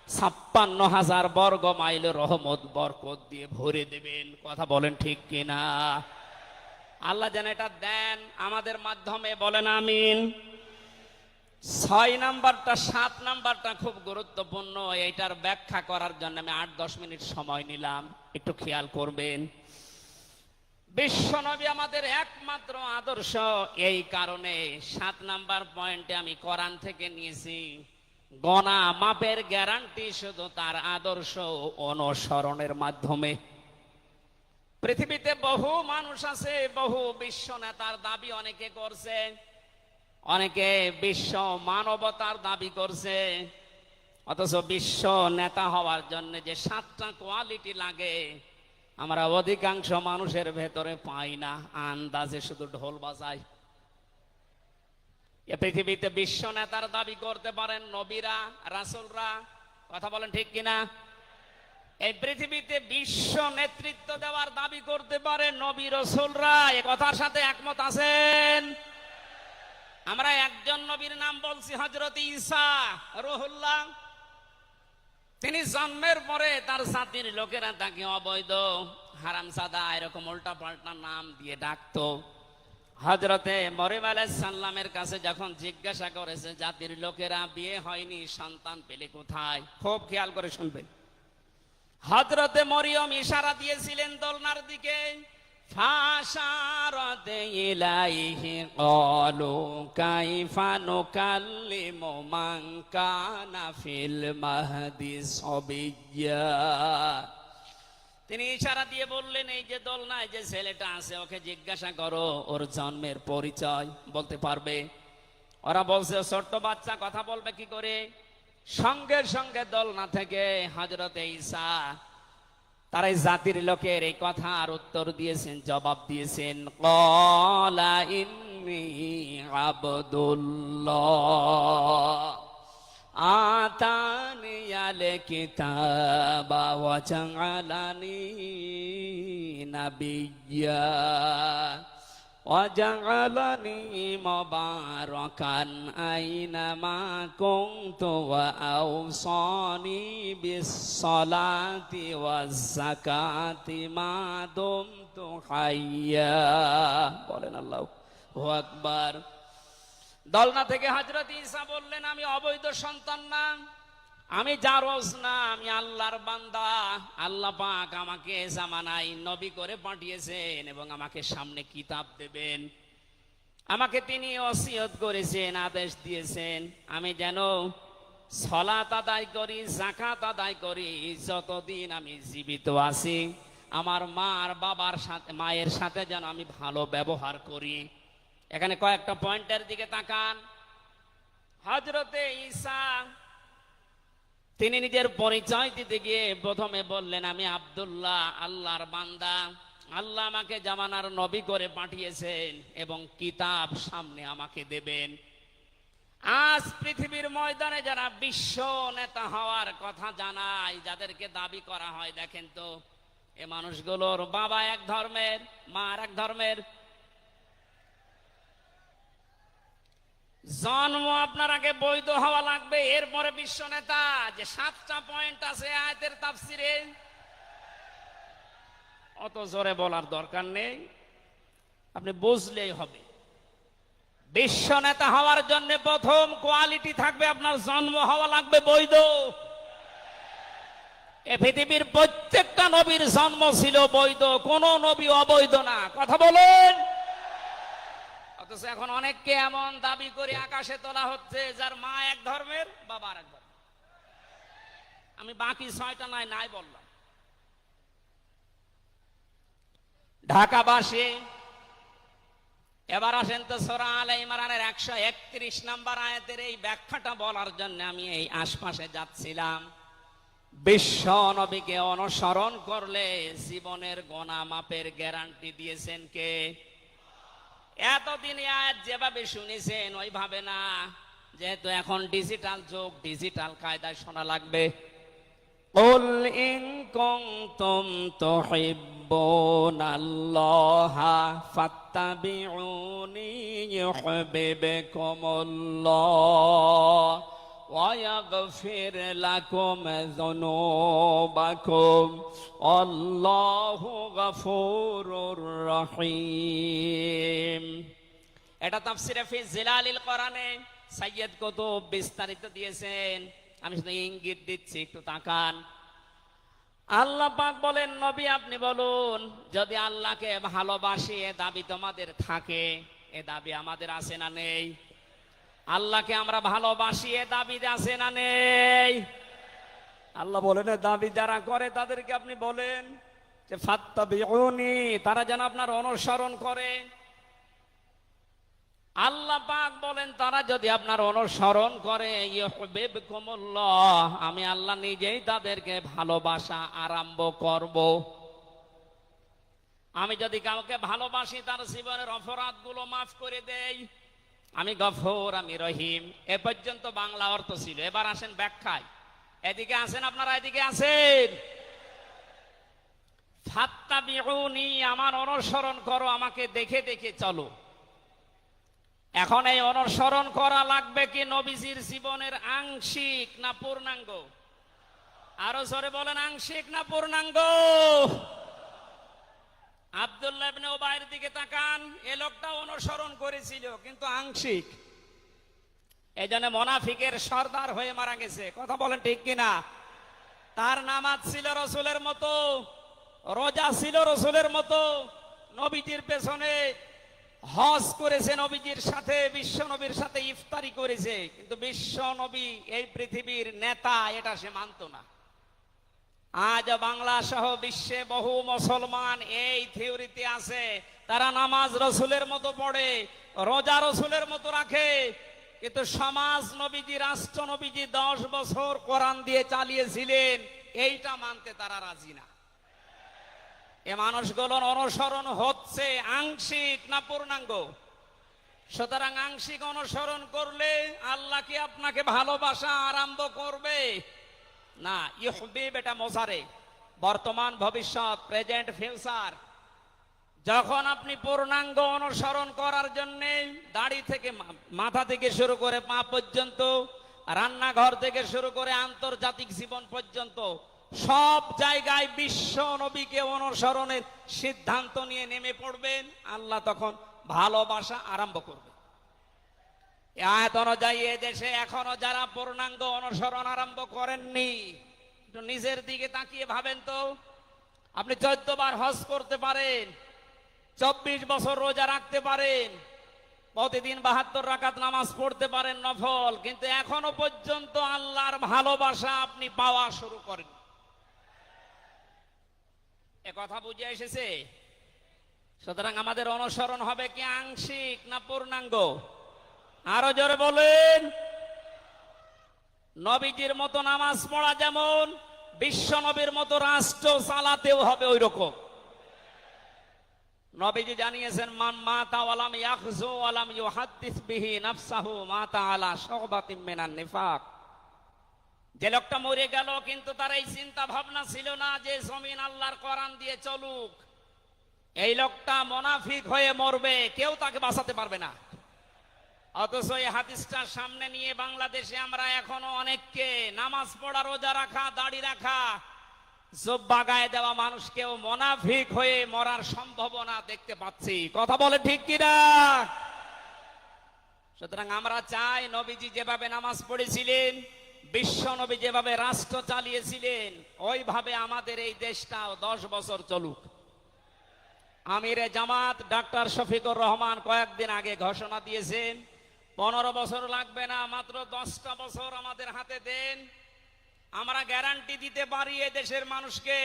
56,000 বর্গ মাইল রহমত বরকত দিয়ে ভরে দেবেন। কথা বলেন ঠিক কিনা? আল্লাহ যেন এটা দেন আমাদের মাধ্যমে, বলেন আমিন। 6 নাম্বারটা 7 নাম্বারটা খুব গুরুত্বপূর্ণ, এইটার ব্যাখ্যা করার জন্য আমি 8-10 মিনিট সময় নিলাম, একটু খেয়াল করবেন। বিশ্বনবী আমাদের একমাত্র আদর্শ, এই কারণে 7 নাম্বার পয়েন্টে আমি কোরআন থেকে নিয়েছি। গনা মাপের গ্যারান্টি শুধু তার আদর্শ অনুসরণের মাধ্যমে। পৃথিবীতে বহু মানুষ আছে, বহু বিশ্ব নেতার দাবি অনেকে করছে, অনেকে বিশ্ব মানবতার দাবি করছে, অথচ বিশ্ব নেতা হওয়ার জন্য যে 7টা কোয়ালিটি লাগে আমরা অধিকাংশ মানুষের ভেতরে পাই না, আন্দাজে শুধু ঢোল বাজায়। এ পৃথিবীতে বিশ্ব নেতার দাবি করতে পারেন নবীরা, রাসূলরা। কথা বলেন ঠিক কিনা? এই পৃথিবীতে বিশ্ব নেতৃত্ব দেওয়ার দাবি করতে পারে নবী রাসূলরা। এ কথার সাথে একমত আছেন? আমরা একজন নবীর নাম বলছি, হযরত ঈসা রূহুল্লাহ। তিনি জন্মের পরে তার জাতির লোকেরা তাকে অবৈধ, হারামজাদা, এরকম উল্টা পাল্টা নাম দিয়ে ডাকতো। হযরতে মরিয়ম আলাইহিস সালামের কাছে যখন জিজ্ঞাসা করেছে জাতির লোকেরা বিয়ে হয়নি, সন্তান পেলে কোথায়, খুব খেয়াল করে শুনবেন। হযরতে মরিয়ম ইশারা দিয়েছিলেন দোলনার দিকে, ফাশারাত ইলাইহি ক্বালু কাইফা নুকাল্লিমু মান কানা ফিল মাহদি সাবিয়্যা। তিনি ইশারা দিয়ে বললেন এই যে দোলনায় যে ছেলেটা আছে ওকে জিজ্ঞাসা করো ওর জন্মের পরিচয় বলতে পারবে। ওরা বলছে ছোট্ট বাচ্চা কথা বলবে কি করে? সঙ্গে সঙ্গে দোলনা থেকে হযরতে ঈসা তারা এই জাতির লোকের এই কথার উত্তর দিয়েছেন, জবাব দিয়েছেন, ক্বালা ইন্নী আবদুল্লাহ আতানিয়াল কিতাবা ওয়া জাআলানি নাবিয়্যা ওয়াজআলানি মুবারাকান আইনামা কুনতু ওয়া আওসানি বিস-সালাতি ওয়াজ-যাকাতি মা দুমতু হাইয়্যা। বলেন আল্লাহু আকবার। দলনা থেকে হযরত ঈসা বললেন, আমি অবৈধ সন্তান না, আমি জারজ না, আমি আল্লাহর বান্দা। আল্লাহ পাক আমাকে জামানায় নবী করে পাঠিয়েছেন এবং আমাকে সামনে কিতাব দেবেন। আমাকে তিনি ওসিয়ত করেছেন, আদেশ দিয়েছেন আমি যেন সালাত আদায় করি, যাকাত আদায় করি যতদিন আমি জীবিত আছি। আমার মা আর বাবার সাথে, মায়ের সাথে যেন আমি ভালো ব্যবহার করি। এখানে কয়েকটা পয়েন্টের দিকে তাকান। হযরতে ঈসা তিনি নিজের পরিচয় দিতে গিয়ে প্রথমে বললেন, আমি আব্দুল্লাহ, আল্লাহর বান্দা। আল্লাহ আমাকে জামানার নবী করে পাঠিয়েছেন এবং কিতাব সামনে আমাকে দেবেন। আজ পৃথিবীর ময়দানে যারা বিশ্ব নেতা হওয়ার কথা জানায়, যাদেরকে দাবি করা হয়, দেখেন তো এ মানুষগুলোর বাবা এক ধর্মের, মা আর এক ধর্মের। জন্ম আপনার আগে বৈধ হওয়া লাগবে, এরপরে বিশ্ব নেতা। যে 7টা পয়েন্ট আছে আয়াতের তাফসিরে, অত জোরে বলার দরকার নেই, আপনি বুঝলেই হবে। বিশ্ব নেতা হওয়ার জন্য প্রথম কোয়ালিটি থাকবে, আপনার জন্ম হওয়া লাগবে বৈধ। এ পৃথিবীর প্রত্যেকটা নবীর জন্ম ছিল বৈধ, কোন নবী অবৈধ না। কথা বলেন। অথচ এখন অনেককে এমন দাবি করে আকাশে তোলা হচ্ছে যার মা এক ধর্মের, বাবা আর এক ধর্মের। আমি বাকি 6টা নাই বললাম। ঢাকাবাসী, এবার আসেন তো সূরা আলে ইমরানের 131 নম্বর আয়াতের এই ব্যাখ্যাটা বলার জন্য আমি এই আশপাশে যাচ্ছিলাম। বিশ্ব নবীকে অনুসরণ করলে জীবনের গোনা মাপের গ্যারান্টি দিয়েছেন কে? এতদিন আয়াত যেভাবে শুনেছেন ওইভাবে না, যেহেতু এখন ডিজিটাল যুগ, ডিজিটাল কায়দায় শোনা লাগবে। কুল ইন কুনতুম তুহিব্বুনাল্লাহা ফাত্তাবিউনি ইউহিব্বুকুমুল্লাহ ওয়া ইয়াগফির লাকুম যুনুবাকুম আল্লাহু গফুরুর রহিম। এটা তাফসিরে ফি জিলালিল কোরআনে সাইয়্যিদ কুতুব বিস্তারিত দিয়েছেন, আমি শুধু ইঙ্গিত দিচ্ছি, একটু তাকান। আল্লাহ পাক বলেন, নবী আপনি বলুন, যদি আল্লাহকে ভালোবাসি এ দাবি তোমাদের থাকে, এ দাবি আমাদের আছে না নেই? আল্লাহকে আমরা ভালোবাসি এ দাবি আছে না নেই? আল্লাহ বলেন, দাবি যারা করে তাদেরকে আপনি বলেন যে ফাত্তাবিউনি, তারা যেন আপনার অনুসরণ করে। আল্লাহ পাক বলেন, তারা যদি আপনার অনুসরণ করে ইউহিব্বুকুমুল্লাহ, আমি আল্লাহ নিজেই তাদেরকে ভালোবাসা আরম্ভ করব। আমি যদি কাউকে ভালোবাসি, তার জীবনের অপরাধগুলো মাফ করে দেই। আমি গফুর, আমি রহিম। এ পর্যন্ত বাংলা অর্থ ছিল। এবার আসেন ব্যাখ্যায়। এদিকে আসেন আপনারা, এদিকে আসেন। ফাত্তাবিউনি, আমার অনুসরণ করো, আমাকে দেখে দেখে চলো। এখন এই অনুসরণ করা লাগবে কি নবীজির জীবনের আংশিক না পূর্ণাঙ্গ? আরো জোরে বলেন, আংশিক না পূর্ণাঙ্গ? আব্দুল্লাহ ইবনে উবাইয়ের দিকে তাকান, এ লোকটা অনুসরণ করেছিল কিন্তু আংশিক। এই জন্য মুনাফিকের সর্দার হয়ে মারা গেছে। কথা বলেন ঠিক কিনা? তার নামাজ ছিল রসুলের মতো, রোজা ছিল রসুলের মতো, নবীজির পেছনে হজ করেছে, নবীজির সাথে, বিশ্ব নবীর সাথে ইফতারি করেছে, কিন্তু বিশ্ব নবী এই পৃথিবীর নেতা এটা সে মানত না। আজ বাংলা সহ বিশ্বে বহু মুসলমান এই থিওরিতে আছে, তারা নামাজ রসুলের মতো পড়ে, রোজা রসুলের মতো রাখে, কিন্তু সমাজ নবীজি, রাষ্ট্র নবীজি 10 বছর কোরআন দিয়ে চালিয়েছিলেন, এইটা মানতে তারা রাজি না। এ মানুষগুলোর অনুসরণ হচ্ছে আংশিক না পূর্ণাঙ্গ? সুতরাং আংশিক অনুসরণ করলে আল্লাহ কি আপনাকে ভালোবাসা আরম্ভ করবে? না। ইউহবিব এটা মোজারে, বর্তমান, ভবিষ্যৎ, প্রেজেন্ট, ফিউচার। যখন আপনি পূর্ণাঙ্গ অনুসরণ করার জন্য দাড়ি থেকে মাথা থেকে শুরু করে পা পর্যন্ত, রান্নাঘর থেকে শুরু করে আন্তর্জাতিক জীবন পর্যন্ত সব জায়গায় বিশ্ব নবীকে অনুসরণের সিদ্ধান্ত নিয়ে নেমে পড়বেন, আল্লাহ তখন ভালোবাসা আরম্ভ করবে। আয়াত অনুযায়ী এদেশে এখনো যারা পূর্ণাঙ্গ অনুসরণ আরম্ভ করেননি, একটু নিজের দিকে তাকিয়ে ভাবেন তো। আপনি 14 বার হজ করতে পারেন, 24 বছর রোজা রাখতে পারেন, প্রতিদিন 72 রাকাত নামাজ পড়তে পারেন নফল, কিন্তু এখনো পর্যন্ত আল্লাহর ভালোবাসা আপনি পাওয়া শুরু করেন। এ কথা বুঝে এসেছে? সুতরাং আমাদের অনুসরণ হবে কি আংশিক না পূর্ণাঙ্গ? আরো জোরে বলেন। নবীজির মতো নামাজ পড়া যেমন, বিশ্ব নবীর মতো রাষ্ট্র চালাতেও হবে ওই রকম। নবীজি জানিয়েছেন, মান মাতা ওয়ালাম ইয়াখযু ওয়ালাম ইউহাদ্দিস বিহি নাফসাহু মাতা আলা শুবাতিন মিনান নিফাক। যে লোকটা মরে গেল কিন্তু তার এই চিন্তা ভাবনা ছিল না যে জমিন আল্লাহর কোরআন দিয়ে চলুক, এই লোকটা মুনাফিক হয়ে মরবে, কেউ তাকে বাঁচাতে পারবে না। অথচ এই হাদিসটা সামনে নিয়ে বাংলাদেশে আমরা এখনো অনেককে নামাজ পড়া, রোজা রাখা, দাড়ি রাখা, জুব্বা গায়ে দেওয়া মানুষকেও মুনাফিক হয়ে মরার সম্ভাবনা দেখতে পাচ্ছি। কথা বলে ঠিক কিনা? সুতরাং আমরা চাই নবীজি যেভাবে নামাজ পড়েছিলেন, বিশ্ব নবী যেভাবে রাষ্ট্র চালিয়েছিলেন, ওইভাবে আমাদের এই দেশটাও 10 বছর চলুক। আমিরে জামাত ডাক্তার শফিকুর রহমান কয়েকদিন আগে ঘোষণা দিয়েছেন, 15 বছর লাগবে না, মাত্র 10টা বছর আমাদের হাতে দেন, আমরা গ্যারান্টি দিতে পারি এ দেশের মানুষকে।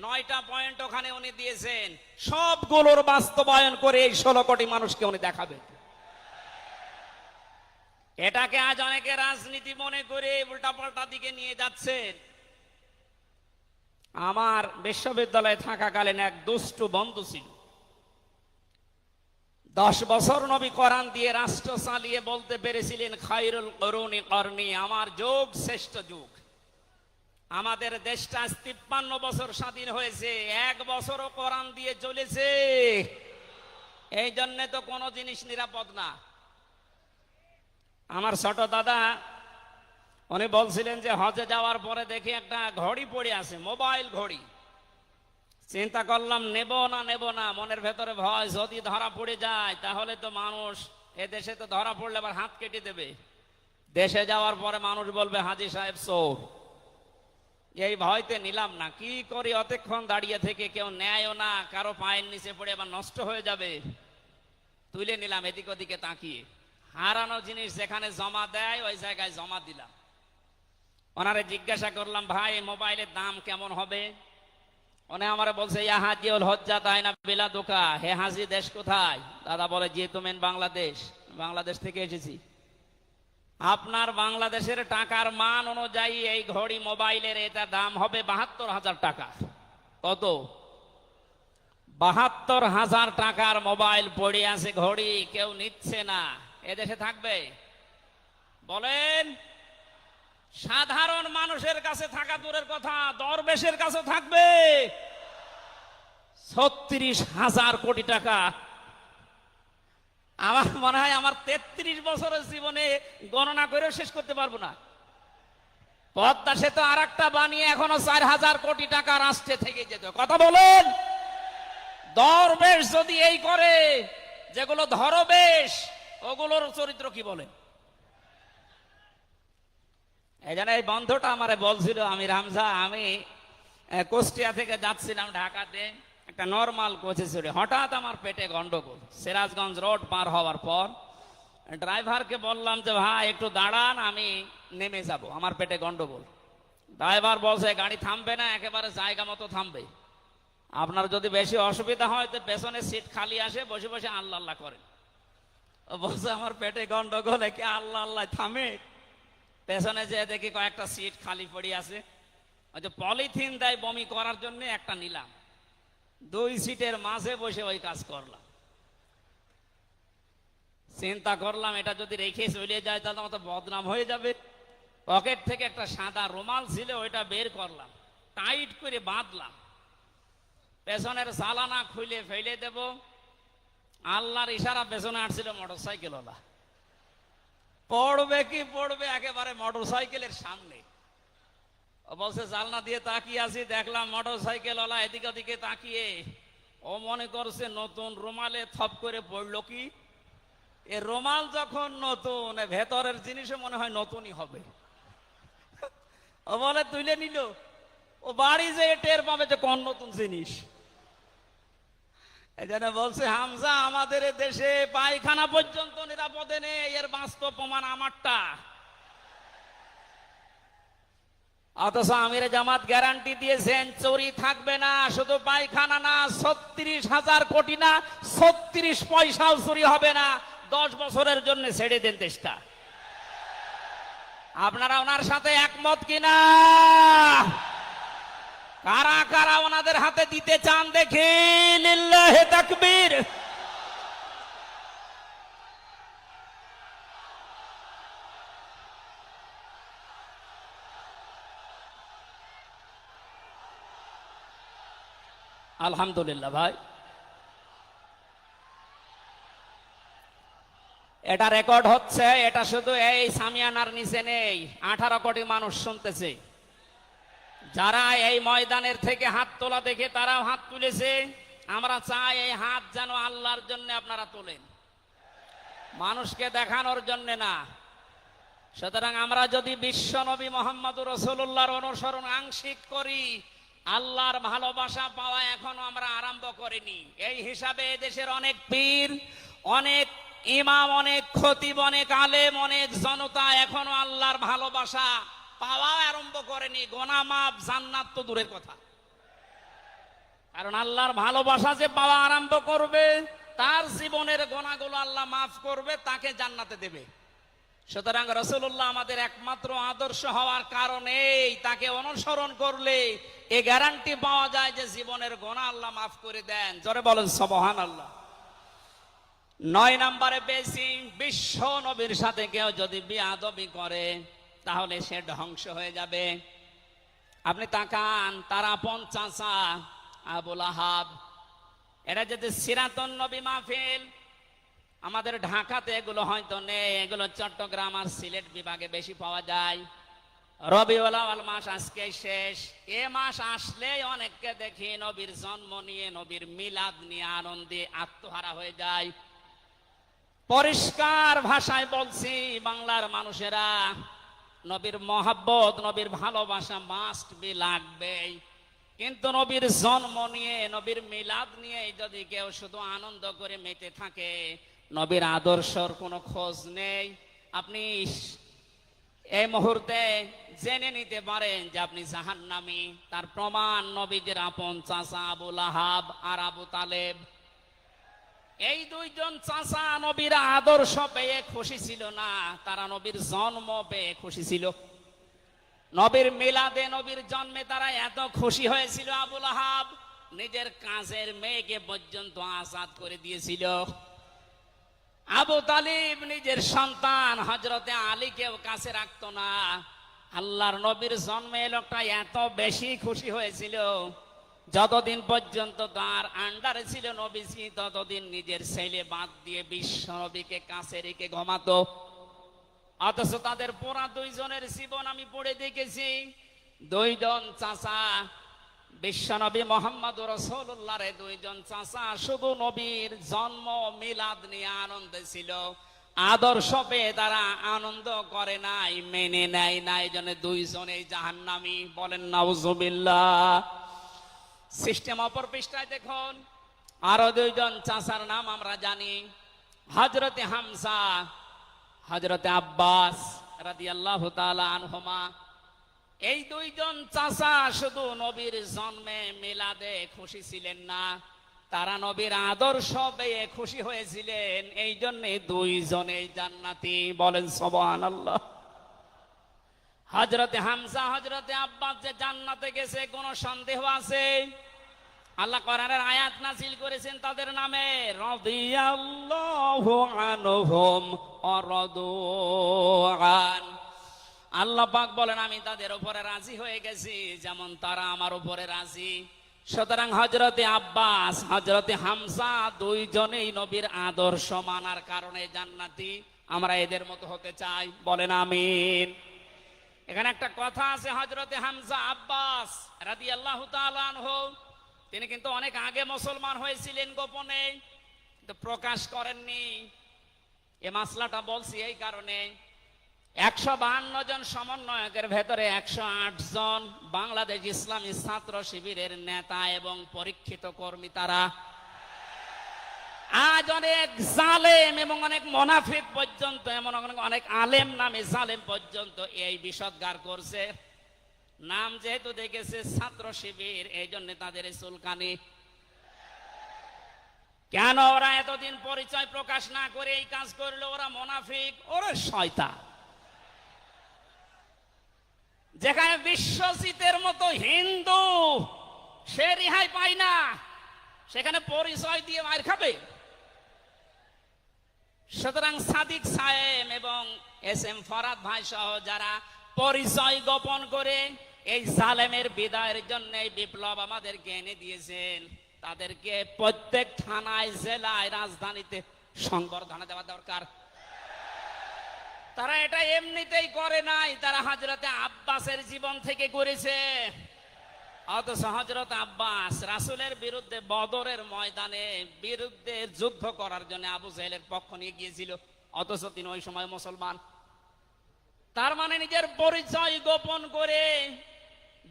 9টা পয়েন্ট ওখানে উনি দিয়েছেন, সবগুলোর বাস্তবায়ন করে এই 16 কোটি মানুষকে উনি দেখাবেন। এটাকে আজ অনেকে রাজনীতি মনে করে উল্টাপাল্টা দিকে নিয়ে যাচ্ছেন। আমার বিশ্ববিদ্যালয়ে থাকাকালীন এক দুষ্টু বন্ধু ছিল, 10 বছর নবী কোরআন দিয়ে রাষ্ট্র চালিয়ে বলতে পেরেছিলেন, খায়রুল কুরুনি করনি, আমার যুগ শ্রেষ্ঠ যুগ। আমাদের দেশটা 53 বছর স্বাধীন হয়েছে, 1 বছরও কোরআন দিয়ে চলেছে। এই জন্য তো কোনো জিনিস নিরাপদ না। আমার ছোট দাদা উনি বলছিলেন যে হজে যাওয়ার পরে দেখি একটা ঘড়ি পড়ে আছে, মোবাইল ঘড়ি। চিন্তা করলাম নেব না, মনের ভেতরে ভয়, যদি ধরা পড়ে যায় তাহলে তো মানুষ, এ দেশে তো ধরা পড়লে আবার হাত কেটে দেবে, দেশে যাওয়ার পরে মানুষ বলবে হাজী সাহেব চোর। এই ভয়তে নিলাম না। কি করি, অতক্ষণ দাঁড়িয়ে থেকে কেউ নেয়ও না, কারো পায়ের নিচে পড়ে আবার নষ্ট হয়ে যাবে, তুলে নিলাম এদিক ওদিকে তাকিয়ে। হারানো জিনিস যেখানে জমা দেয় ওই জায়গায় জমা দিলাম। ওনারে জিজ্ঞাসা করলাম, ভাই মোবাইলের দাম কেমন হবে? উনি আমারে বলছে, ইয়া হাজিউল হজ্জা তাইনা বিলাদুকা, হে হাজি দেশ কোথায়? দাদা বলে, জি তুমেন বাংলাদেশ। বাংলাদেশ থেকে এসেছি। আপনার বাংলাদেশের টাকার মান অনুযায়ী এই ঘড়ি মোবাইলের এটা দাম হবে 72,000 টাকা। কত? 72,000 টাকার মোবাইল পড়ে আছে, ঘড়ি কেউ নিচ্ছে না। এদেশে থাকবে? বলেন। সাধারণ মানুষের কাছে থাকা দূরের কথা, দরবেশের কাছে থাকবে 36,000 কোটি টাকা। আমার মনে হয় আমার 33 বছরের জীবনে গণনা করেও শেষ করতে পারবো না। পদ্মা সেতু আর একটা বানিয়ে এখনো 4,000 কোটি টাকা রাষ্ট্রে থেকে যেত। কথা বলেন। দরবেশ যদি এই করে, যেগুলো ধরবেশ ওগুলোর চরিত্র কি বলেন? এই জন্য এই বন্ধুটা আমারে বলছিল, আমি রামজা, আমি কুষ্টিয়া থেকে যাচ্ছিলাম ঢাকাতে, একটা নর্মাল কোচে চড়ে হঠাৎ আমার পেটে গন্ডগোল। সিরাজগঞ্জ রোড পার হওয়ার পর ড্রাইভারকে বললাম যে ভাই একটু দাঁড়ান, আমি নেমে যাব, আমার পেটে গন্ডগোল। ড্রাইভার বলছে গাড়ি থামবে না, একেবারে জায়গা মতো থামবে। আপনার যদি বেশি অসুবিধা হয় তো পেছনে সিট খালি আসে, বসে বসে আল্লাহ আল্লাহ করেন। ও বলছে আমার পেটে গন্ডগোল, একে আল্লাহ আল্লাহ থামে? পেছনে যে দেখি কয়েকটা সিট খালি পড়ে আছে, ওই যে পলিথিন দেয় বমি করার জন্য, একটা নিলাম। দুই সিটের মাঝে বসে ওই কাজ করলাম। চিন্তা করলাম এটা যদি রেখে চলে যায় তাহলে আমার তো বদনাম হয়ে যাবে। পকেট থেকে একটা সাদা রুমাল ছিল, ওইটা বের করলাম, টাইট করে বাঁধলাম, পেছনের জালানা খুলে ফেলে দেব। আল্লাহর ইশারা পেছনে আসছিল মোটরসাইকেলওয়ালা। পড়বে কি পড়বে একেবারে মোটরসাইকেলের সামনে। ও বলছে জালনা দিয়ে তাকিয়ে আছি, দেখলাম মোটরসাইকেলওয়ালা এদিকে ওদিকে তাকিয়ে ও মনে করছে নতুন রুমালে থপ করে পড়লো কি। এ রুমাল যখন নতুন, ভেতরের জিনিসও মনে হয় নতুনই হবে। ও বলে তুলে নিল, ও বাড়ি যেয়ে টের পাবে যে কোন নতুন জিনিস। এই জন্য বলছে হামজা, আমাদের দেশে পায়খানা পর্যন্ত নিরাপদে নেই, এর বাস্তব প্রমাণ আমারটা। অথচ আমিরে জামাত গ্যারান্টি দিয়েছেন চুরি থাকবে না, শুধু পায়খানা না, ৩৬,০০০ কোটি না, ৩৬ পয়সাও চুরি হবে না। 10 বছরের জন্য ছেড়ে দেন দেশটা। আপনারা ওনার সাথে একমত কিনা? কারা কারা ওনাদের হাতে দিতে চান দেখি? লিল্লাহি তাকবীর। আলহামদুলিল্লাহ ভাই, এটা রেকর্ড হচ্ছে। এটা শুধু এই সামিয়ানার নিচে নেই, 18 কোটি মানুষ শুনতেছে। যারা এই ময়দানের থেকে হাত তোলা দেখে তারাও হাত তুলেছে। আমরা চাই এই হাত যেন আল্লাহর জন্য আপনারা তোলেন, মানুষকে দেখানোর জন্য না। সুতরাং আমরা যদি বিশ্ব নবী মোহাম্মদুর রাসূলুল্লাহর অনুসরণ আংশিক করি, আল্লাহর ভালোবাসা পাওয়া এখনো আমরা আরম্ভ করিনি। এই হিসাবে দেশের অনেক পীর, অনেক ইমাম, অনেক খতিব, অনেক আলেম, অনেক জনতা এখনো আল্লাহর ভালোবাসা পাওয়া আরম্ভ করেনি। গোনা মাফ, জান্নাত তো দূরের কথা। কারণ আল্লাহর ভালোবাসা যে পাওয়া আরম্ভ করবে, তার জীবনের গোনাগুলো আল্লাহ মাফ করবে, তাকে জান্নাতে দেবে। সুতরাং রাসূলুল্লাহ আমাদের একমাত্র আদর্শ হওয়ার কারণেই তাকে অনুসরণ করলে এই গ্যারান্টি পাওয়া যায় যে জীবনের গোনা আল্লাহ মাফ করে দেন। জোরে বলেন সুবহানাল্লাহ। 9 নম্বরে পেয়েছি, বিশ্ব নবীর সাথে কেউ যদি বেয়াদবি করে তাহলে সে ধ্বংস হয়ে যাবে। আপনি তাকান, তার আপন চাচা আবু লাহাব, এরা যদি সিরাতুন নবী মাহফিল, আমাদের ঢাকাতে এগুলো হয়তো নেই, এগুলো চট্টগ্রাম আর সিলেট বিভাগে বেশি পাওয়া যায়। রবিউল আউয়াল মাস আজকে শেষ, এ মাস আসলেই অনেককে দেখি নবীর জন্ম নিয়ে, নবীর মিলাদ নিয়ে আনন্দে আত্মহারা হয়ে যায়। পরিষ্কার ভাষায় বলছি, বাংলার মানুষেরা নবীর মহাব্বত, নবীর ভালোবাসা মাস্ট বি লাগবেই। কিন্তু নবীর জন্ম নিয়ে, নবীর মিলাদ নিয়ে যদি কেউ শুধু আনন্দ করে মেতে থাকে, নবীর আদর্শর কোনো খোঁজ নেই, আপনি এই মুহূর্তে জেনে নিতে পারেন যে আপনি জাহান্নামী। তার প্রমাণ নবীদের আপন চাচা আবু লাহাব আর আবু তালেব। এই দুইজন চাচা নবীর আদর্শ পেয়ে খুশি ছিল না, তারা নবীর জন্ম পেয়ে খুশি ছিল। নবীর মিলাদে, নবীর জন্মে তারা এত খুশি হয়েছিল, আবু লাহাব নিজের কাজের মেয়েকে পর্যন্ত আজাদ করে দিয়েছিল। আবু তালিব নিজের সন্তান হযরতে আলীকেও কাছে রাখতো না। আল্লাহর নবীর জন্মে লোকটা এত বেশি খুশি হয়েছিল, যতদিন পর্যন্ত তার আন্ডারে ছিল নবীজি, ততদিন নিজের ছেলে বাদ দিয়ে বিশ্ব নবীকে কাছে রেখে ঘুমাতো। অথচ তাদের পুরা দুইজনের জীবন আমি পড়ে দেখেছি। দুইজন চাচা, বিশ্ব নবী মোহাম্মদুর রাসূলুল্লাহর দুইজন চাচা শুধু নবীর জন্ম মিলাদ নিয়ে আনন্দে ছিল, আদর্শ পেয়ে তারা আনন্দ করে নাই, মেনে নেয় নাই। জন্য দুইজনেই জাহান্নামী। বলেন নাউজুবিল্লাহ। সিস্টেম অপর পৃষ্ঠায় দেখুন, আরো দুইজন চাচার নাম আমরা জানি, হযরতে হামজা, হযরতে আব্বাস রাদিয়াল্লাহু তাআলা আনহুমা। এই দুইজন চাচা শুধু নবীর জন্মে মিলাদে খুশি ছিলেন না, তারা নবীর আদর্শ পেয়ে খুশি হয়েছিলেন। এই জন্য দুইজনেই জান্নাতি। বলেন সুবহানাল্লাহ। হযরতে হামজা, হযরতে আব্বাস যে জান্নাতে গেছে কোনো সন্দেহ আছে? আল্লাহ কোরআনের আয়াত নাযিল করেছেন তাদের নামে, রাদিয়াল্লাহু আনহুম ওয়া রাদু আন। আল্লাহ পাক বলেন আমি তাদের উপরে রাজি হয়ে গেছি যেমন তারা আমার উপরে রাজি। সুতরাং হযরতে আব্বাস, হযরতে হামজা দুইজনেই নবীর আদর্শ মানার কারণে জান্নাতি। আমরা এদের মতো হতে চাই, বলেন আমিন। এখানে একটা কথা আছে, হযরতে হামজা আব্বাস রাদিয়াল্লাহু তাআলা আনহু তিনি কিন্তু অনেক আগে মুসলমান হয়েছিলেন গোপনে, কিন্তু প্রকাশ করেননি। এই মাসলাটা বলছি এই কারণে, 152 জন সমন্বয়কের ভেতরে 108 জন বাংলাদেশ ইসলামী ছাত্র শিবিরের নেতা এবং পরীক্ষিত কর্মী। তারা আজ অনেক জালেম এবং অনেক মুনাফিক পর্যন্ত, এমন অনেক আলেম নামে জালেম পর্যন্ত এই বিষদগার করছে। নাম যেহেতু দেখেছে ছাত্র শিবির, এই জন্য তাদের চুলকানি। কেন ওরা এতদিন পরিচয় প্রকাশ না করে এই কাজ করলো? ওরা মুনাফিক, ওরা শয়তান। যেখানে বিশ্বজিতের মতো হিন্দু সে রেহাই পায় না, সেখানে পরিচয় দিয়ে মার খাবে। সুতরাং সাদিক সাহেব এবং এস এম ফরাদ ভাই সহ যারা পরিচয় গোপন করে এই জালেমের বিদায়ের জন্য এই বিপ্লব আমাদেরকে এনে দিয়েছেন, তাদেরকে প্রত্যেক থানায়, জেলায়, রাজধানীতে সংবর্ধনা দেওয়া দরকার। তারা এটা এমনিতেই করে নাই, তারা হযরতে আব্বাসের জীবন থেকে করেছে। অথচ হযরত আব্বাস রাসূলের বিরুদ্ধে বদরের ময়দানে বিরুদ্ধে যুদ্ধ করার জন্য আবু জাহেলের পক্ষ নিয়ে গিয়েছিল, অথচ তিনি ওই সময় মুসলমান। তার মানে নিজের পরিচয় গোপন করে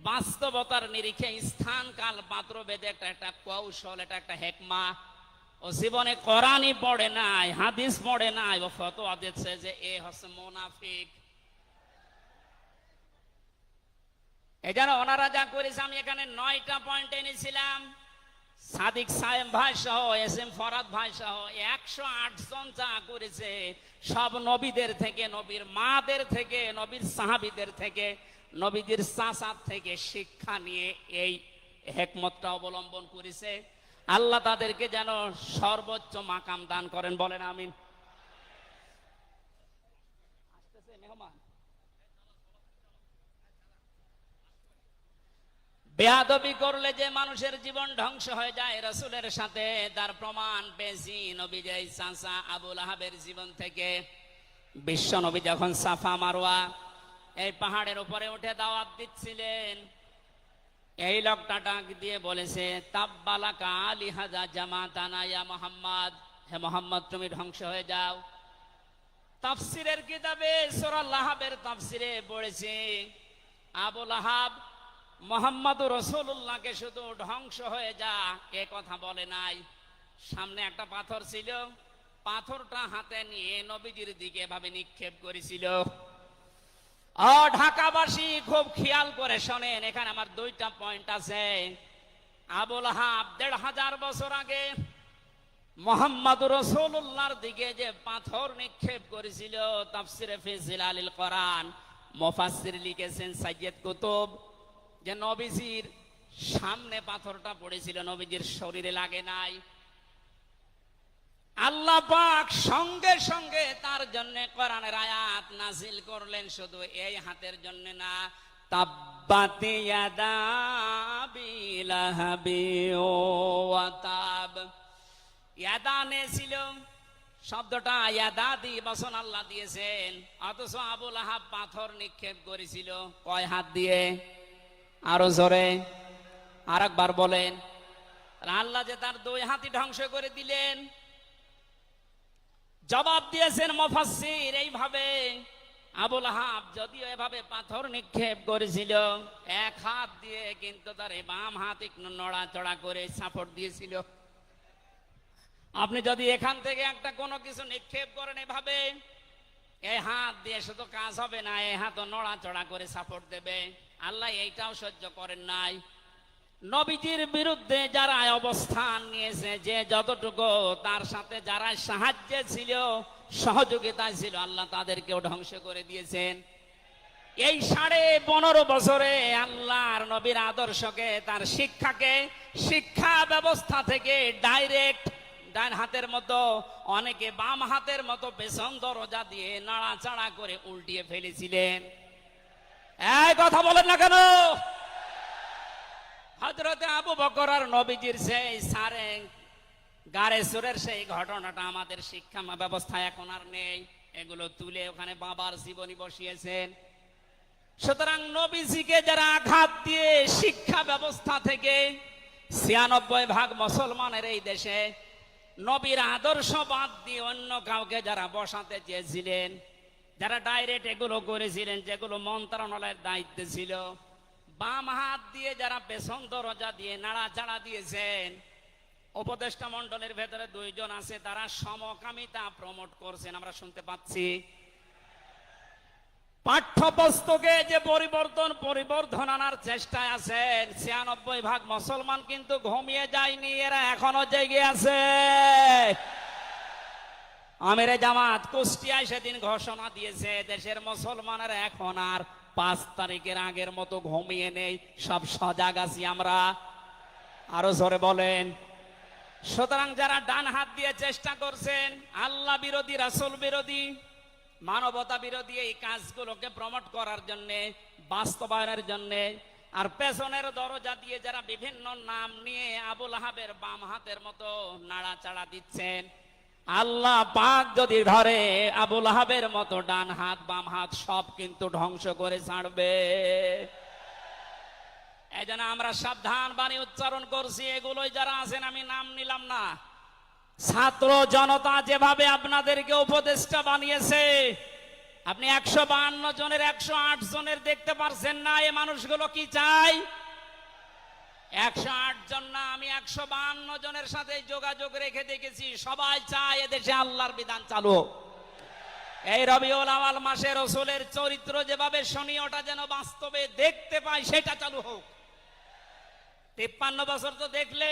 বাস্তবতার নিরিখে স্থান কাল পাত্র ভেদে একটা কৌশল, এটা একটা হেকমা। ও জীবনে কোরআনই পড়ে নাই, হাদিস পড়ে নাই, ও ফতোয়া দিচ্ছে যে এ হচ্ছে মুনাফিক। এই জন্য ওনারা যা করেছে, আমি এখানে 9টা পয়েন্ট এনেছিলাম। সাদিক সাহেব ভাই সহ, এস এম ফরাদ ভাই সহ 108 জন যা করেছে, সব নবীদের থেকে, নবীর মাদের থেকে, নবীর সাহাবীদের থেকে, নবীদের চাচার থেকে শিক্ষা নিয়ে এই হেকমতটা অবলম্বন করেছে। আল্লাহ তাদেরকে যেন সর্বোচ্চ মাকাম দান করেন, বলেন আমিন। বেয়াদবি করলে যে মানুষের জীবন ধ্বংস হয়ে যায় রাসূলের সাথে, তার প্রমাণ পেয়েছি নবীর এই চাচা আবু লাহাবের জীবন থেকে। বিশ্ব নবী যখন সাফা মারওয়া এই পাহাড়ের উপরে উঠে দাওয়াত দিচ্ছিলেন, এই লোকটা ডাক দিয়ে বলেছে, তাব্বালাকা লিহাযা জামাতানা ইয়া মুহাম্মদ, হে মুহাম্মদ তুমি ধ্বংস হয়ে যাও। তাফসীরের কিতাবে সূরা লাহাবের তাফসীরে পড়েছে, আবু লাহাব মুহাম্মদুর রাসূলুল্লাহকে শুধু ধ্বংস হয়ে যা এ কথা বলে নাই। সামনে একটা পাথর ছিল, পাথরটা হাতে নিয়ে নবীজির দিকে এভাবে নিক্ষেপ করেছিল। ঢাকাবাসী খুব খেয়াল করে শোনেন, এখানে আমার 2টা পয়েন্ট আছে। আবু লাহাব 1500 বছর আগে মুহাম্মদুর রাসূলুল্লাহর দিকে যে পাথর নিক্ষেপ করেছিল, তাফসীরে ফি জিলালিল কোরআন মুফাসসির লিখেছেন সাইয়্যিদ কুতুব, যে নবীজির সামনে পাথরটা পড়েছিল, নবীজির শরীরে লাগে নাই। আল্লাহ পাক সঙ্গে সঙ্গে তার জন্য কোরআনের আয়াত নাযিল করলেন, শুধু এই হাতের জন্য না, তাব্বাত ইয়াদা আবি লাহাবি ওয়া তাব। ইয়াদানে ছিল শব্দটা, ইয়াদা দিয়ে বচন আল্লাহ দিয়েছেন, অথচ আবু লাহাব পাথর নিক্ষেপ করেছিল কয় হাত দিয়ে? আরো জোরে আরেকবার বলেন। আল্লাহ যে তার 2 হাতই ধ্বংস করে দিলেন। জবাব দিয়েছেন মুফাসসির এইভাবে, আবু লাহাব যদিও এভাবে পাথর নিক্ষেপ করেছিল, এক হাত দিয়ে কিন্তু তার বাম হাত একটু নড়াচড়া করে সাপোর্ট দিয়েছিল। আপনি যদি এখান থেকে একটা কোনো কিছু নিক্ষেপ করেন এভাবে, এই হাত দিয়ে শুধু কাজ হবে না, এই হাতও নড়াচড়া করে সাপোর্ট দেবে। আল্লাহ এইটাও সহ্য করেন নাই। নবীজির বিরুদ্ধে যারা অবস্থান নিয়েছে, যে যতটুকু তার সাথে যারা সাহায্যে ছিল, সহযোগিতায় ছিল, আল্লাহ তাদেরকেও ধ্বংস করে দিয়েছেন। এই 15.5 বছরে আল্লাহর নবীর আদর্শকে, তার শিক্ষাকে, শিক্ষা ব্যবস্থা থেকে ডাইরেক্ট ডান হাতের মতো, অনেকে বাম হাতের মতো পেছন দরজা দিয়ে নাড়াচাড়া করে উল্টিয়ে ফেলেছিলেন। এই কথা বলেন না কেন? হযরতে আবু বকর আর নবীজির সেই সারে গারে সুরের সেই ঘটনাটা আমাদের শিক্ষা ব্যবস্থা এখন আর নেই। এগুলো তুলে ওখানে বাবার জীবনী বসিয়েছেন। সুতরাং নবীজিকে যারা আঘাত দিয়ে শিক্ষা ব্যবস্থা থেকে 96% মুসলমানের এই দেশে নবীর আদর্শ বাদ দিয়ে অন্য কাউকে যারা বসাতে চেয়েছিলেন, যারা ডাইরেক্ট এগুলো করেছিলেন, যেগুলো মন্ত্রণালয়ের দায়িত্বে ছিল, বাম হাত দিয়ে যারা পেছন দরজা দিয়ে নাড়াচাড়া দিয়েছেন, উপদেষ্টা মণ্ডলের ভেতরে 2 জন আছে, তারা সমকামিতা প্রমোট করছেন, আমরা শুনতে পাচ্ছি। পাঠ্যপুস্তকে যে পরিবর্ধন আনার চেষ্টায় আছেন। 96% মুসলমান কিন্তু ঘুমিয়ে যায়নি, এরা এখনো জেগে আছে। আমিরে জামাত কুষ্টিয়ায় সেদিন ঘোষণা দিয়েছে, দেশের মুসলমানের এখন আর 5 তারিখের আগের মতো ঘুমিয়ে নেই, সব সজাগ আছি আমরা। আরো জোরে বলেন। সুতরাং যারা ডান হাত দিয়ে চেষ্টা করছেন আল্লাহ বিরোধী, রাসূল বিরোধী, মানবতা বিরোধী এই কাজগুলোকে প্রমোট করার জন্য, বাস্তবায়নের জন্য, আর পেছনের দরজা দিয়ে যারা বিভিন্ন নাম নিয়ে আবুল আহাবের বাম হাতের মতো নাড়াচাড়া দিচ্ছেন, আল্লাহ পাক যদি ধরে আবুল আহাবের মতো ডান হাত বাম হাত সব কিন্তু ধ্বংস করে ছাড়বে। এই জন্য আমরা সাবধান বাণী উচ্চারণ করছি। এগুলোই যারা আছেন, আমি নাম নিলাম না, ছাত্র জনতা যেভাবে আপনাদেরকে উপদেষ্টা বানিয়েছে, আপনি 152 জনের 108 জনের দেখতে পারছেন না। এই মানুষগুলো কি চাই? 108 জন না, আমি 152 জনের সাথে যোগাযোগ রেখে দেখেছি, সবাই চায় এদেশে আল্লাহর বিধান চালু হোক। এই রবিউল আউয়াল মাসে রাসূলের চরিত্র যেভাবে শুনি, ওটা যেন বাস্তবে দেখতে পাই, সেটা চালু হোক। 53 বছর তো দেখলে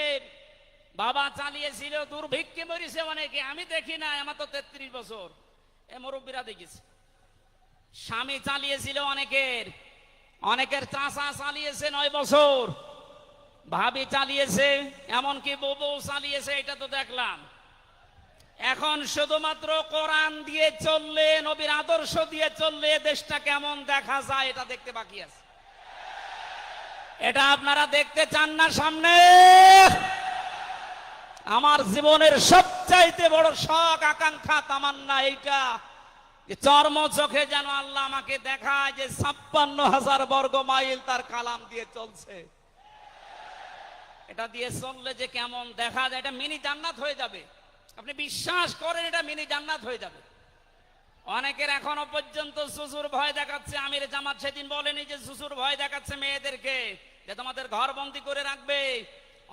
বাবা চালিয়েছিল, দুর্ভিক্ষে মরিছে অনেকে, আমি দেখি না, আমার তো 33 বছর, এ মুরব্বীরা দেখেছি। স্বামী চালিয়েছিল অনেকের চাচা চালিয়েছে 9 বছর, ভাবি চালিয়েছে, এমনকি বউ চালিয়েছে, এটা তো দেখলাম। এখন শুধুমাত্র কোরআন দিয়ে চললে, নবীর আদর্শ দিয়ে চললে দেশটা কেমন দেখা যায় এটা দেখতে বাকি আছে। এটা আপনারা দেখতে চান না সামনে? আমার জীবনের সবচাইতে বড় শখ, আকাঙ্ক্ষা, তামান্না এইটা যে চর্ম চোখে যেন আল্লাহ আমাকে দেখায় যে 56,000 বর্গ মাইল তার কালাম দিয়ে চলছে। এটা দিয়ে চললে যে কেমন দেখা যায়, এটা মিনি জান্নাত হয়ে যাবে। আপনি বিশ্বাস করেন, এটা মিনি জান্নাত হয়ে যাবে। অনেকের এখনো পর্যন্ত শ্বশুর ভয় দেখাচ্ছে। আমির জামাত সেদিন বলেনি যে শ্বশুর ভয় দেখাচ্ছে মেয়েদেরকে যে তোমাদের ঘর বন্দি করে রাখবে।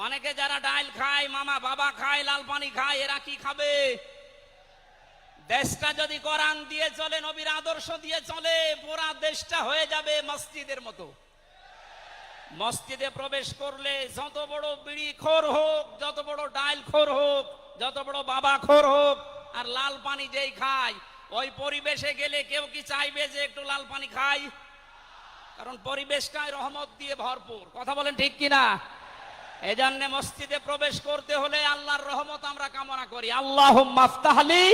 অনেকে যারা ডাইল খায়, মামা বাবা খায়, লাল পানি খায়, এরা কি খাবে? দেশটা যদি কোরআন দিয়ে চলে, নবীর আদর্শ দিয়ে চলে, পুরা দেশটা হয়ে যাবে মসজিদের মতো। মসজিদে প্রবেশ করলে যত বড় বিড়ি খোর হোক, যত বড় ডাইল খোর হোক, যত বড় বাবা খোর হোক, আর লাল পানি যেই খায়, ওই পরিবেশে গেলে কেউ কি চাইবে যে একটু লাল পানি খাই? কারণ পরিবেশটাই রহমত দিয়ে ভরপুর। কথা বলেন ঠিক কিনা? এজন্য মসজিদে প্রবেশ করতে হলে আল্লাহর রহমত আমরা কামনা করি। আল্লাহুম্মা আফতাহলি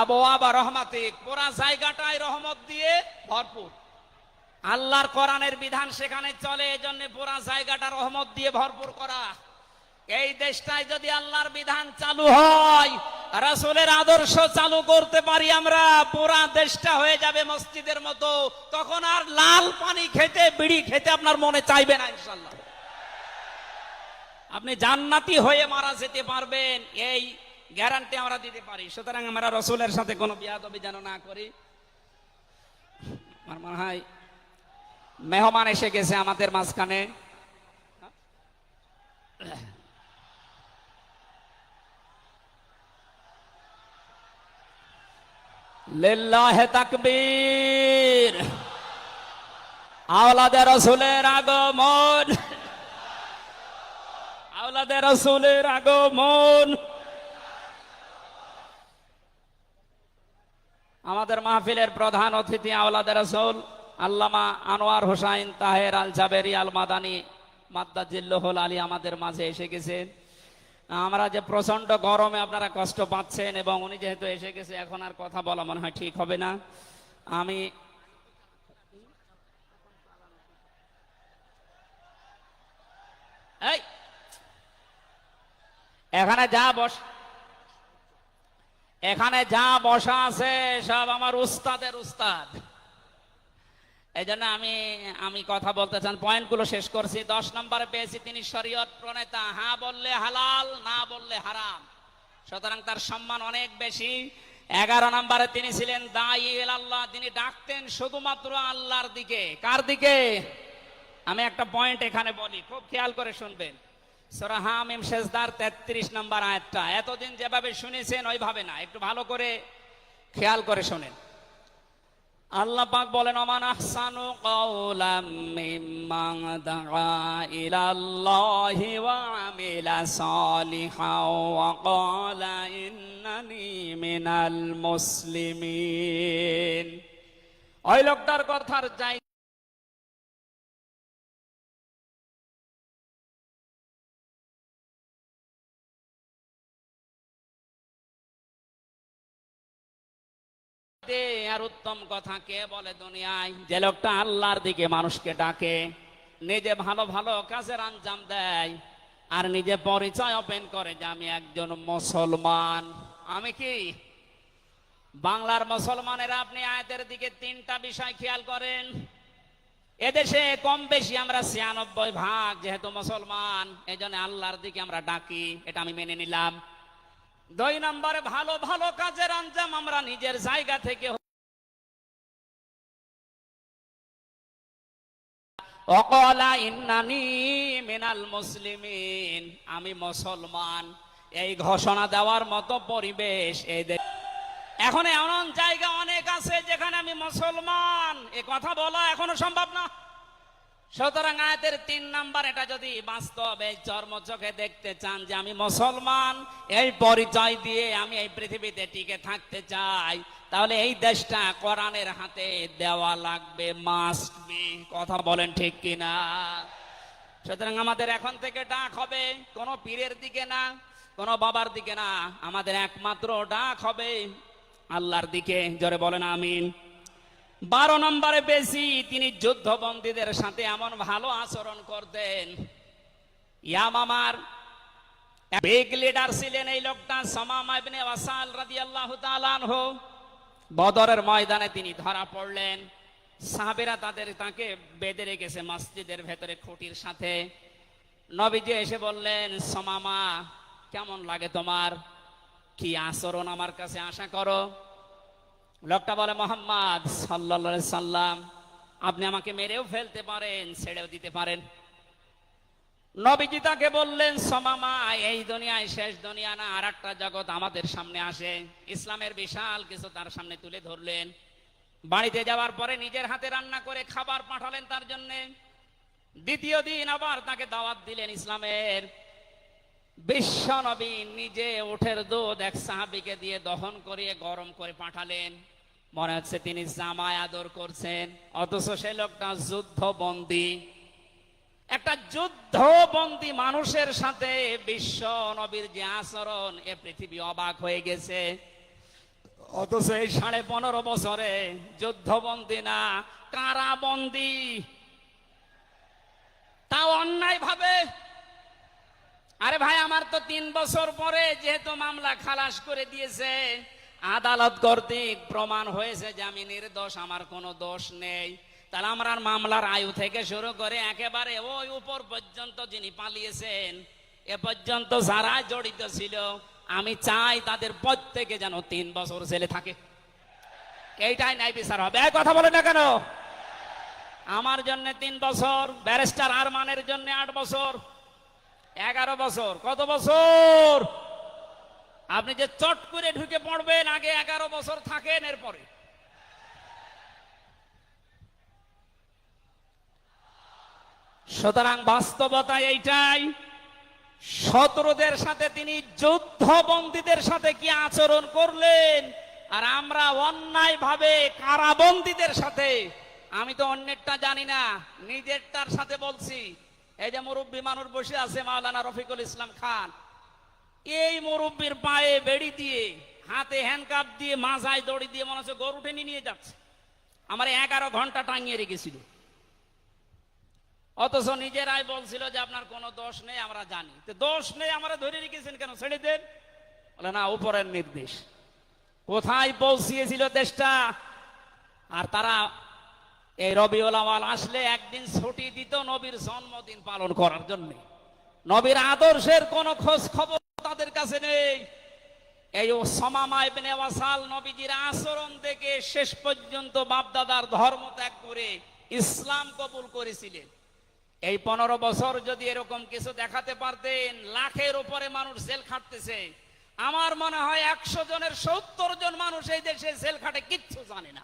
আবওয়াবা রহমাতিক। পুরা জায়গাটাই রহমত দিয়ে ভরপুর। আল্লাহর কোরআনের বিধান সেখানে চলে, এজন্য পুরা জায়গাটা রহমত দিয়ে ভরপুর করা। এই দেশটায় যদি আল্লাহর বিধান চালু হয়, রাসূলের আদর্শ চালু করতে পারি আমরা, পুরা দেশটা হয়ে যাবে মসজিদের মতো। তখন আর লাল পানি খেতে, বিড়ি খেতে আপনার মনে চাইবে না ইনশাআল্লাহ। আপনি জান্নাতি হয়ে মারা যেতে পারবেন, এই গ্যারান্টি আমরা দিতে পারি। সুতরাং আমরা রাসূলের সাথে কোনো বিয়াদবি যেন না করি। আমার মনে হয় মেহমান এসে গেছে আমাদের মাঝখানে। লিল্লাহি তাকবীর। আওলাদে রাসূলের আগমন, আওলাদে রাসূলের আগমন। আমাদের মাহফিলের প্রধান অতিথি আওলাদে রাসূল আল্লামা আনোয়ার হোসাইন তাহের আল জাবেরি আল মাদানী মাদ্দাজিল্লাহুল আলী আমাদের মাঝে এসে গেছেন। আমরা যে প্রচন্ড গরমে আপনারা কষ্ট পাচ্ছেন এবং উনি যেহেতু এসে গেছে এখন আর কথা বলা মনে হয় ঠিক হবে না। আমি এই এখানে যা বসা আছে সব আমার উস্তাদের উস্তাদ। এই জন্য আমি কথা বলতে চান, পয়েন্টগুলো শেষ করছি। 10 নম্বরে পেয়েছি তিনি শরীয়ত প্রণেতা, হ্যাঁ বললে হালাল, না বললে হারাম, সুতরাং তার সম্মান অনেক বেশি। 11 নম্বরে তিনি ছিলেন দাঈ ইলাল্লাহ, তিনি ডাকতেন শুধুমাত্র আল্লাহর দিকে। কার দিকে? আমি একটা পয়েন্ট এখানে বলি, খুব খেয়াল করে শুনবেন। সূরা হামিম সেজদার 33 নম্বর আয়াতটা এতদিন যেভাবে শুনেছেন ওইভাবে না, একটু ভালো করে খেয়াল করে শোনেন। আল্লাহ পাক বলেন, ওমান আহসানু কাওলাম মিম্মান দাআ ইলাল্লাহি ওয়া আমিলা সালিহান ওয়া ক্বালা ইন্নানি মিনাল মুসলিমিন। ওই লোকটার কথার যাই আর উত্তম কথা কে বলে দুনিয়ায়? যে লোকটা আল্লাহর দিকে মানুষকে ডাকে, নিজে ভালো ভালো কাজের আঞ্জাম দেয় আর নিজে পরিচয় ওপেন করে যে আমি একজন মুসলমান। আমি কি বাংলার মুসলমানেরা? আপনি আয়াতের দিকে 3টা বিষয় খেয়াল করেন। এদেশে কম বেশি আমরা 96% যেহেতু মুসলমান, এই জন্য আল্লাহর দিকে আমরা ডাকি, এটা আমি মেনে নিলাম। 2 নম্বরে ভালো ভালো কাজের আঞ্জাম আমরা নিজের জায়গা থেকে ওয়াকালা ইন্নানি মিনাল মুসলিমিন, আমি মুসলমান, এই ঘোষণা দেওয়ার মতো পরিবেশ এই এখন এমন জায়গা অনেক আছে যেখানে আমি মুসলমান এ কথা বলা এখনো সম্ভব না। সুতরাং আয়াতের 3 নাম্বার, এটা যদি বাস্তব এই চর্মচোখে দেখতে চান যে আমি মুসলমান, এই পরিচয় দিয়ে আমি এই পৃথিবীতে টিকে থাকতে চাই, তাহলে এই দেশটা কোরআনের হাতে দেওয়া লাগবে, মাস্ট বি। কথা বলেন ঠিক কিনা? সুতরাং আমাদের এখন থেকে ডাক হবে কোনো পীরের দিকে না, কোনো বাবার দিকে না, আমাদের একমাত্র ডাক হবে আল্লাহর দিকে। জোরে বলেন আমিন। 12 নম্বরে বেশি তিনি যুদ্ধবন্দীদের সাথে এমন ভালো আচরণ করতেন। ইয়ামামার বিগ লিডার ছিলেন এই লোকটা, সামামা ইবনে ওয়াসাল রাদিয়াল্লাহু তাআলা আনহু। বদরের ময়দানে তিনি ধরা পড়লেন, সাহাবীরা তাকে বেঁধে রেখেছে মসজিদের ভেতরে খুঁটির সাথে। নবীজি এসে বললেন, সামামা কেমন লাগে তোমার, কি আচরণ আমার কাছে আশা করো? লোকটা বলে, মুহাম্মদ সাল্লাল্লাহু আলাইহি সাল্লাম, আপনি আমাকে মেরেও ফেলতে পারেন, ছেড়েও দিতে পারেন। নবীজি তাকে বললেন, সামামা এই দুনিয়ায় শেষ দুনিয়া না, আর একটা জগৎ আমাদের সামনে আসে। ইসলামের বিশাল কিছু তার সামনে তুলে ধরলেন। বাড়িতে যাওয়ার পরে নিজের হাতে রান্না করে খাবার পাঠালেন তার জন্য। দ্বিতীয় দিন আবার তাকে দাওয়াত দিলেন ইসলামের। বিশ্ব নবী নিজে উটের দুধ এক সাহাবীকে দিয়ে দহন করিয়ে গরম করে পাঠালেন। মনে হচ্ছে তিনি জামায় আদর করছেন, অথচ সে লোকটা যুদ্ধবন্দী। একটা যুদ্ধবন্দী মানুষের সাথে বিশ্ব নবীর যে আচরণ, এ পৃথিবী অবাক হয়ে গেছে। অথচ এই 15.5 বছরে যুদ্ধবন্দী না, কারাবন্দী, তাও অন্যায় ভাবে। আরে ভাই, আমার তো 3 বছর পরে যেহেতু মামলা খালাস করে দিয়েছে, আদালত কর্তৃক প্রমাণ হয়েছে যে আমি নির্দোষ, আমার কোনো দোষ নেই, তাহলে আমার মামলার আয়ু থেকে শুরু করে একেবারে ওই উপর পর্যন্ত যিনি পালিয়েছেন, এ পর্যন্ত যারা জড়িত ছিল, আমি চাই তাদের প্রত্যেকে যেন 3 বছর জেলে থাকে। এইটাই ন্যায় বিচার হবে। এই কথা বলে না কেন? আমার জন্য 3 বছর, ব্যারিস্টার আরমানের জন্য 8 বছর, 11 বছর। কত বছর? আপনি যে চট করে ঢুকে পড়বেন, আগে 11 বছর থাকেন, এরপরে। সুতরাং বাস্তবতা এইটাই। শত্রুদের সাথে তিনি যুদ্ধবন্দীদের সাথে কি আচরণ করলেন, আর আমরা অন্যায় ভাবে কারাবন্দীদের সাথে আমি তো অন্যেরটা জানি না, নিজেরটার সাথে বলছি। এই যে মুরব্বী মানুষ বসে আছে মাওলানা রফিকুল ইসলাম খান, এই মুরব্বীর পায়ে বেড়ি দিয়ে, হাতে হ্যান্ডকাপ দিয়ে, মাথায় দড়ি দিয়ে মনে হচ্ছে গরু টেনে নিয়ে যাচ্ছে। আমার 11 ঘন্টা টাঙিয়ে রেখেছিল, অথচ নিজেরাই বলছিল যে আপনার কোনো দোষ নেই, আমরা জানি। তো দোষ নেই, আমরা ধরে রেখেছেন কেন, ছেড়ে দেন। বলে না, উপরের নির্দেশ। কোথায় পৌঁছিয়েছিল দেশটা। আর তারা এই রবিউল আউয়াল আসলে একদিন ছুটি দিত নবীর জন্মদিন পালন করার জন্য। নবীর আদর্শের কোনো খোঁজ খবর তাদের কাছে নেই। এই ওসামা ইবনে ওয়াসাল নবীজির আচরণ দেখে শেষ পর্যন্ত বাপদাদার ধর্ম ত্যাগ করে ইসলাম কবুল করেছিলেন। এই 15 বছর যদি এরকম কিছু দেখাতে পারতেন, লাখের উপরে মানুষ জেল খাটতেছে। আমার মনে হয় 100 জনের 70 জন মানুষ এই দেশে জেল খাটে, কিচ্ছু জানে না।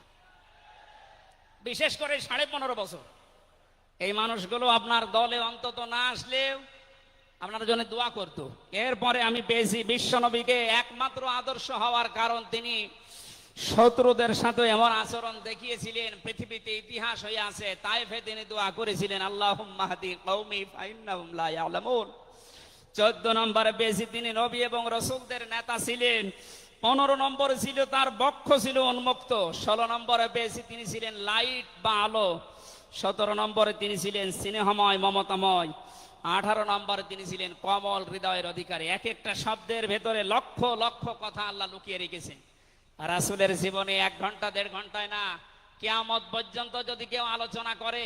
বিশেষ করে 15.5 বছর এই মানুষগুলো আপনার দলে অন্তত না আসলেও আপনার জন্য দোয়া করত। এরপরে আমি পেয়েছি বিশ্বনবীকে একমাত্র আদর্শ হওয়ার কারণ তিনি শত্রুদের সাথে এমন আচরণ দেখিয়েছিলেন, পৃথিবীতে ইতিহাস হয়ে আছে। তাইফে তিনি দোয়া করেছিলেন, আল্লাহুম্মা হাদি কওমি ফাইন্নাহুম লা ইয়ালামুন। 14 নম্বরে পেয়েছি তিনি নবী এবং রাসূলদের নেতা ছিলেন। 15 নম্বর ছিল তার বক্ষ ছিল উন্মুক্ত। 16 নম্বরে পেয়েছি তিনি ছিলেন লাইট বা আলো। 17 নম্বরে তিনি ছিলেন স্নেহময়, মমতাময়। 18 নম্বরে তিনি ছিলেন কমল হৃদয়ের অধিকারী। এক একটা শব্দের ভেতরে লক্ষ লক্ষ কথা আল্লাহ লুকিয়ে রেখেছেন। রাসূলের জীবনে 1 ঘন্টা 1.5 ঘন্টায় না, কিয়ামত পর্যন্ত যদি কেউ আলোচনা করে,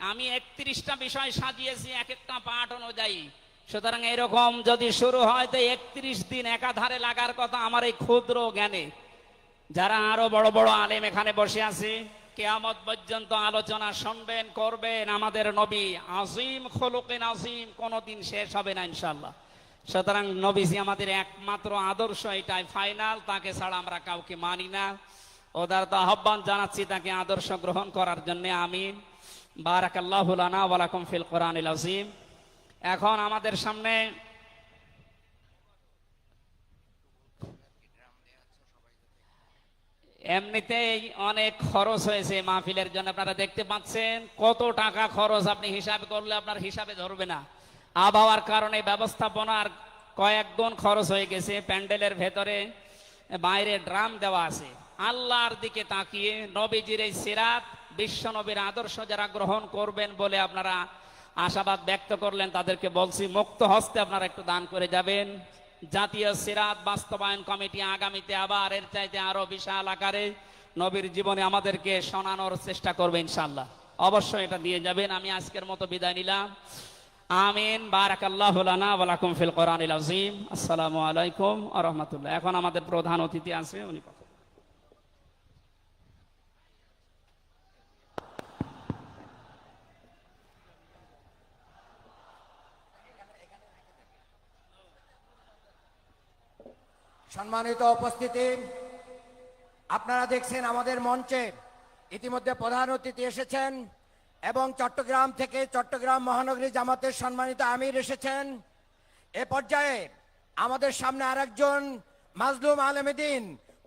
আমি 31টা বিষয় সাজিয়েছি এক একটা পাঠ অনুযায়ী। সুতরাং এরকম যদি শুরু হয় তো 31 দিন একাধারে লাগার কথা আমার এই ক্ষুদ্র জ্ঞানে। যারা আরো বড় বড় আলেম এখানে বসে আছে, কিয়ামত পর্যন্ত আলোচনা শুনবেন, করবেন। আমাদের নবী আজিম খুলুকিন আজিম, কোনদিন শেষ হবে না ইনশাআল্লাহ। সুতরাং নবীজি আমাদের একমাত্র আদর্শ, এটাই ফাইনাল। তাকে ছাড়া আমরা কাউকে মানি না। ওদারত আহ্বান জানাচ্ছি তাকে আদর্শ গ্রহণ করার জন্য। আমিন। বারাকাল্লাহু লানা ওয়া লাকুম ফিল কোরআনিল আযীম। এখন আমাদের সামনে এমনিতেই অনেক খরচ হয়েছে মাহফিলের জন্য, আপনারা দেখতে পাচ্ছেন কত টাকা খরচ। আপনি হিসাব করলে আপনার হিসাবে ধরবে না। আবহাওয়ার কারণে ব্যবস্থাপনার কয়েক গুণ খরচ হয়ে গেছে। প্যান্ডেলের ভেতরে বাইরে ড্রাম দেওয়া আছে। আল্লাহর দিকে তাকিয়ে নবীজির এই সিরাত, বিশ্ব নবীর আদর্শ যারা গ্রহণ করবেন বলে আপনারা আশাবাদ ব্যক্ত করলেন, তাদেরকে বলছি মুক্ত হস্তে আপনারা একটু দান করে যাবেন। জাতীয় সিরাত বাস্তবায়ন কমিটি আগামীতে আবার এর চাইতে আরো বিশাল আকারে নবীর জীবনে আমাদেরকে শোনানোর চেষ্টা করবে ইনশাআল্লাহ। অবশ্যই এটা দিয়ে যাবেন। আমি আজকের মতো বিদায় নিলাম। আমিন। বারাকাল্লাহু লানা ওয়া লাকুম ফিল কোরআনিল আযীম। আসসালামু আলাইকুম ওয়া রাহমাতুল্লাহ। এখন আমাদের প্রধান অতিথি আছে, উনি সম্মানিত উপস্থিতি, আপনারা দেখছেন আমাদের মঞ্চে ইতিমধ্যে প্রধান অতিথি এসেছেন এবং চট্টগ্রাম থেকে চট্টগ্রাম মহানগরী জামাতের সম্মানিত আমির এসেছেন। এ পর্যায়ে আমাদের সামনে আরেকজন মাজলুম আলেমে দ্বীন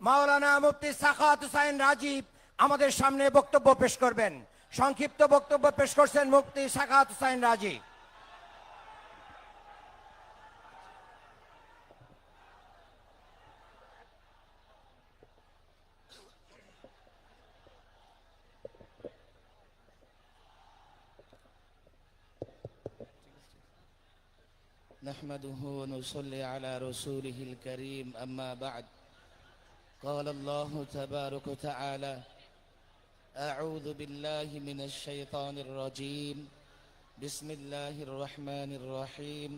মাওলানা মুফতি সাখাওয়াত হোসাইন রাজীব আমাদের সামনে বক্তব্য পেশ করবেন। সংক্ষিপ্ত বক্তব্য পেশ করছেন মুফতি সাখাওয়াত হোসাইন রাজীব। نحمده ونصلي على رسوله الكريم أما بعد قال الله تبارك وتعالى أعوذ بالله من الشيطان الرجيم بسم الله الرحمن الرحيم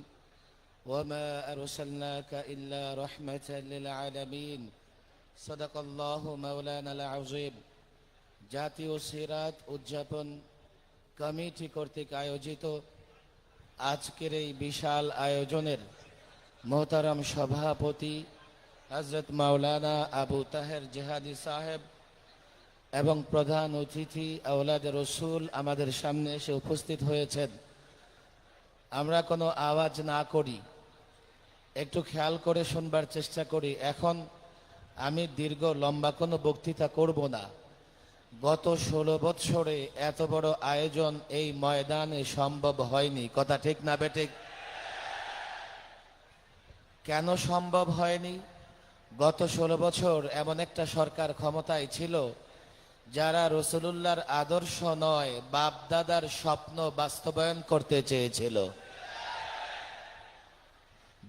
وما أرسلناك إلا رحمة للعالمين صدق الله مولانا العظيم। জাতীয় সিরাত উদযাপন কমিটি কর্তৃক আয়োজিত আজকের এই বিশাল আয়োজনের মোহতারাম সভাপতি হযরত মাওলানা আবু তাহের জিহাদি সাহেব এবং প্রধান অতিথি আওলাদে রসুল আমাদের সামনে এসে উপস্থিত হয়েছেন। আমরা কোনো আওয়াজ না করি, একটু খেয়াল করে শুনবার চেষ্টা করি। এখন আমি দীর্ঘ লম্বা কোনো বক্তৃতা করব না। গত 16 বছরে এত বড় আয়োজন এই ময়দানে সম্ভব হয়নি। কথা ঠিক না বেঠিক? কেন সম্ভব হয়নি? গত 16 বছর এমন একটা সরকার ক্ষমতায় ছিল যারা রসুলুল্লাহর আদর্শ নয়, বাপদাদার স্বপ্ন বাস্তবায়ন করতে চেয়েছিল,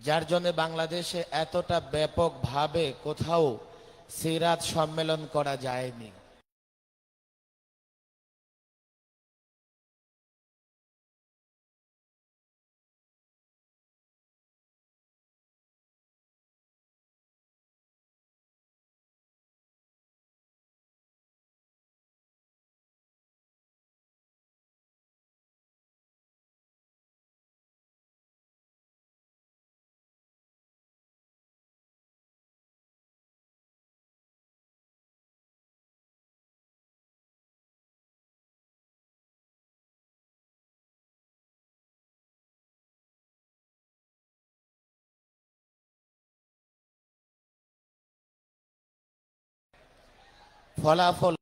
যার জন্য বাংলাদেশে এতটা ব্যাপকভাবে কোথাও সিরাত সম্মেলন করা যায়নি। ফলাফল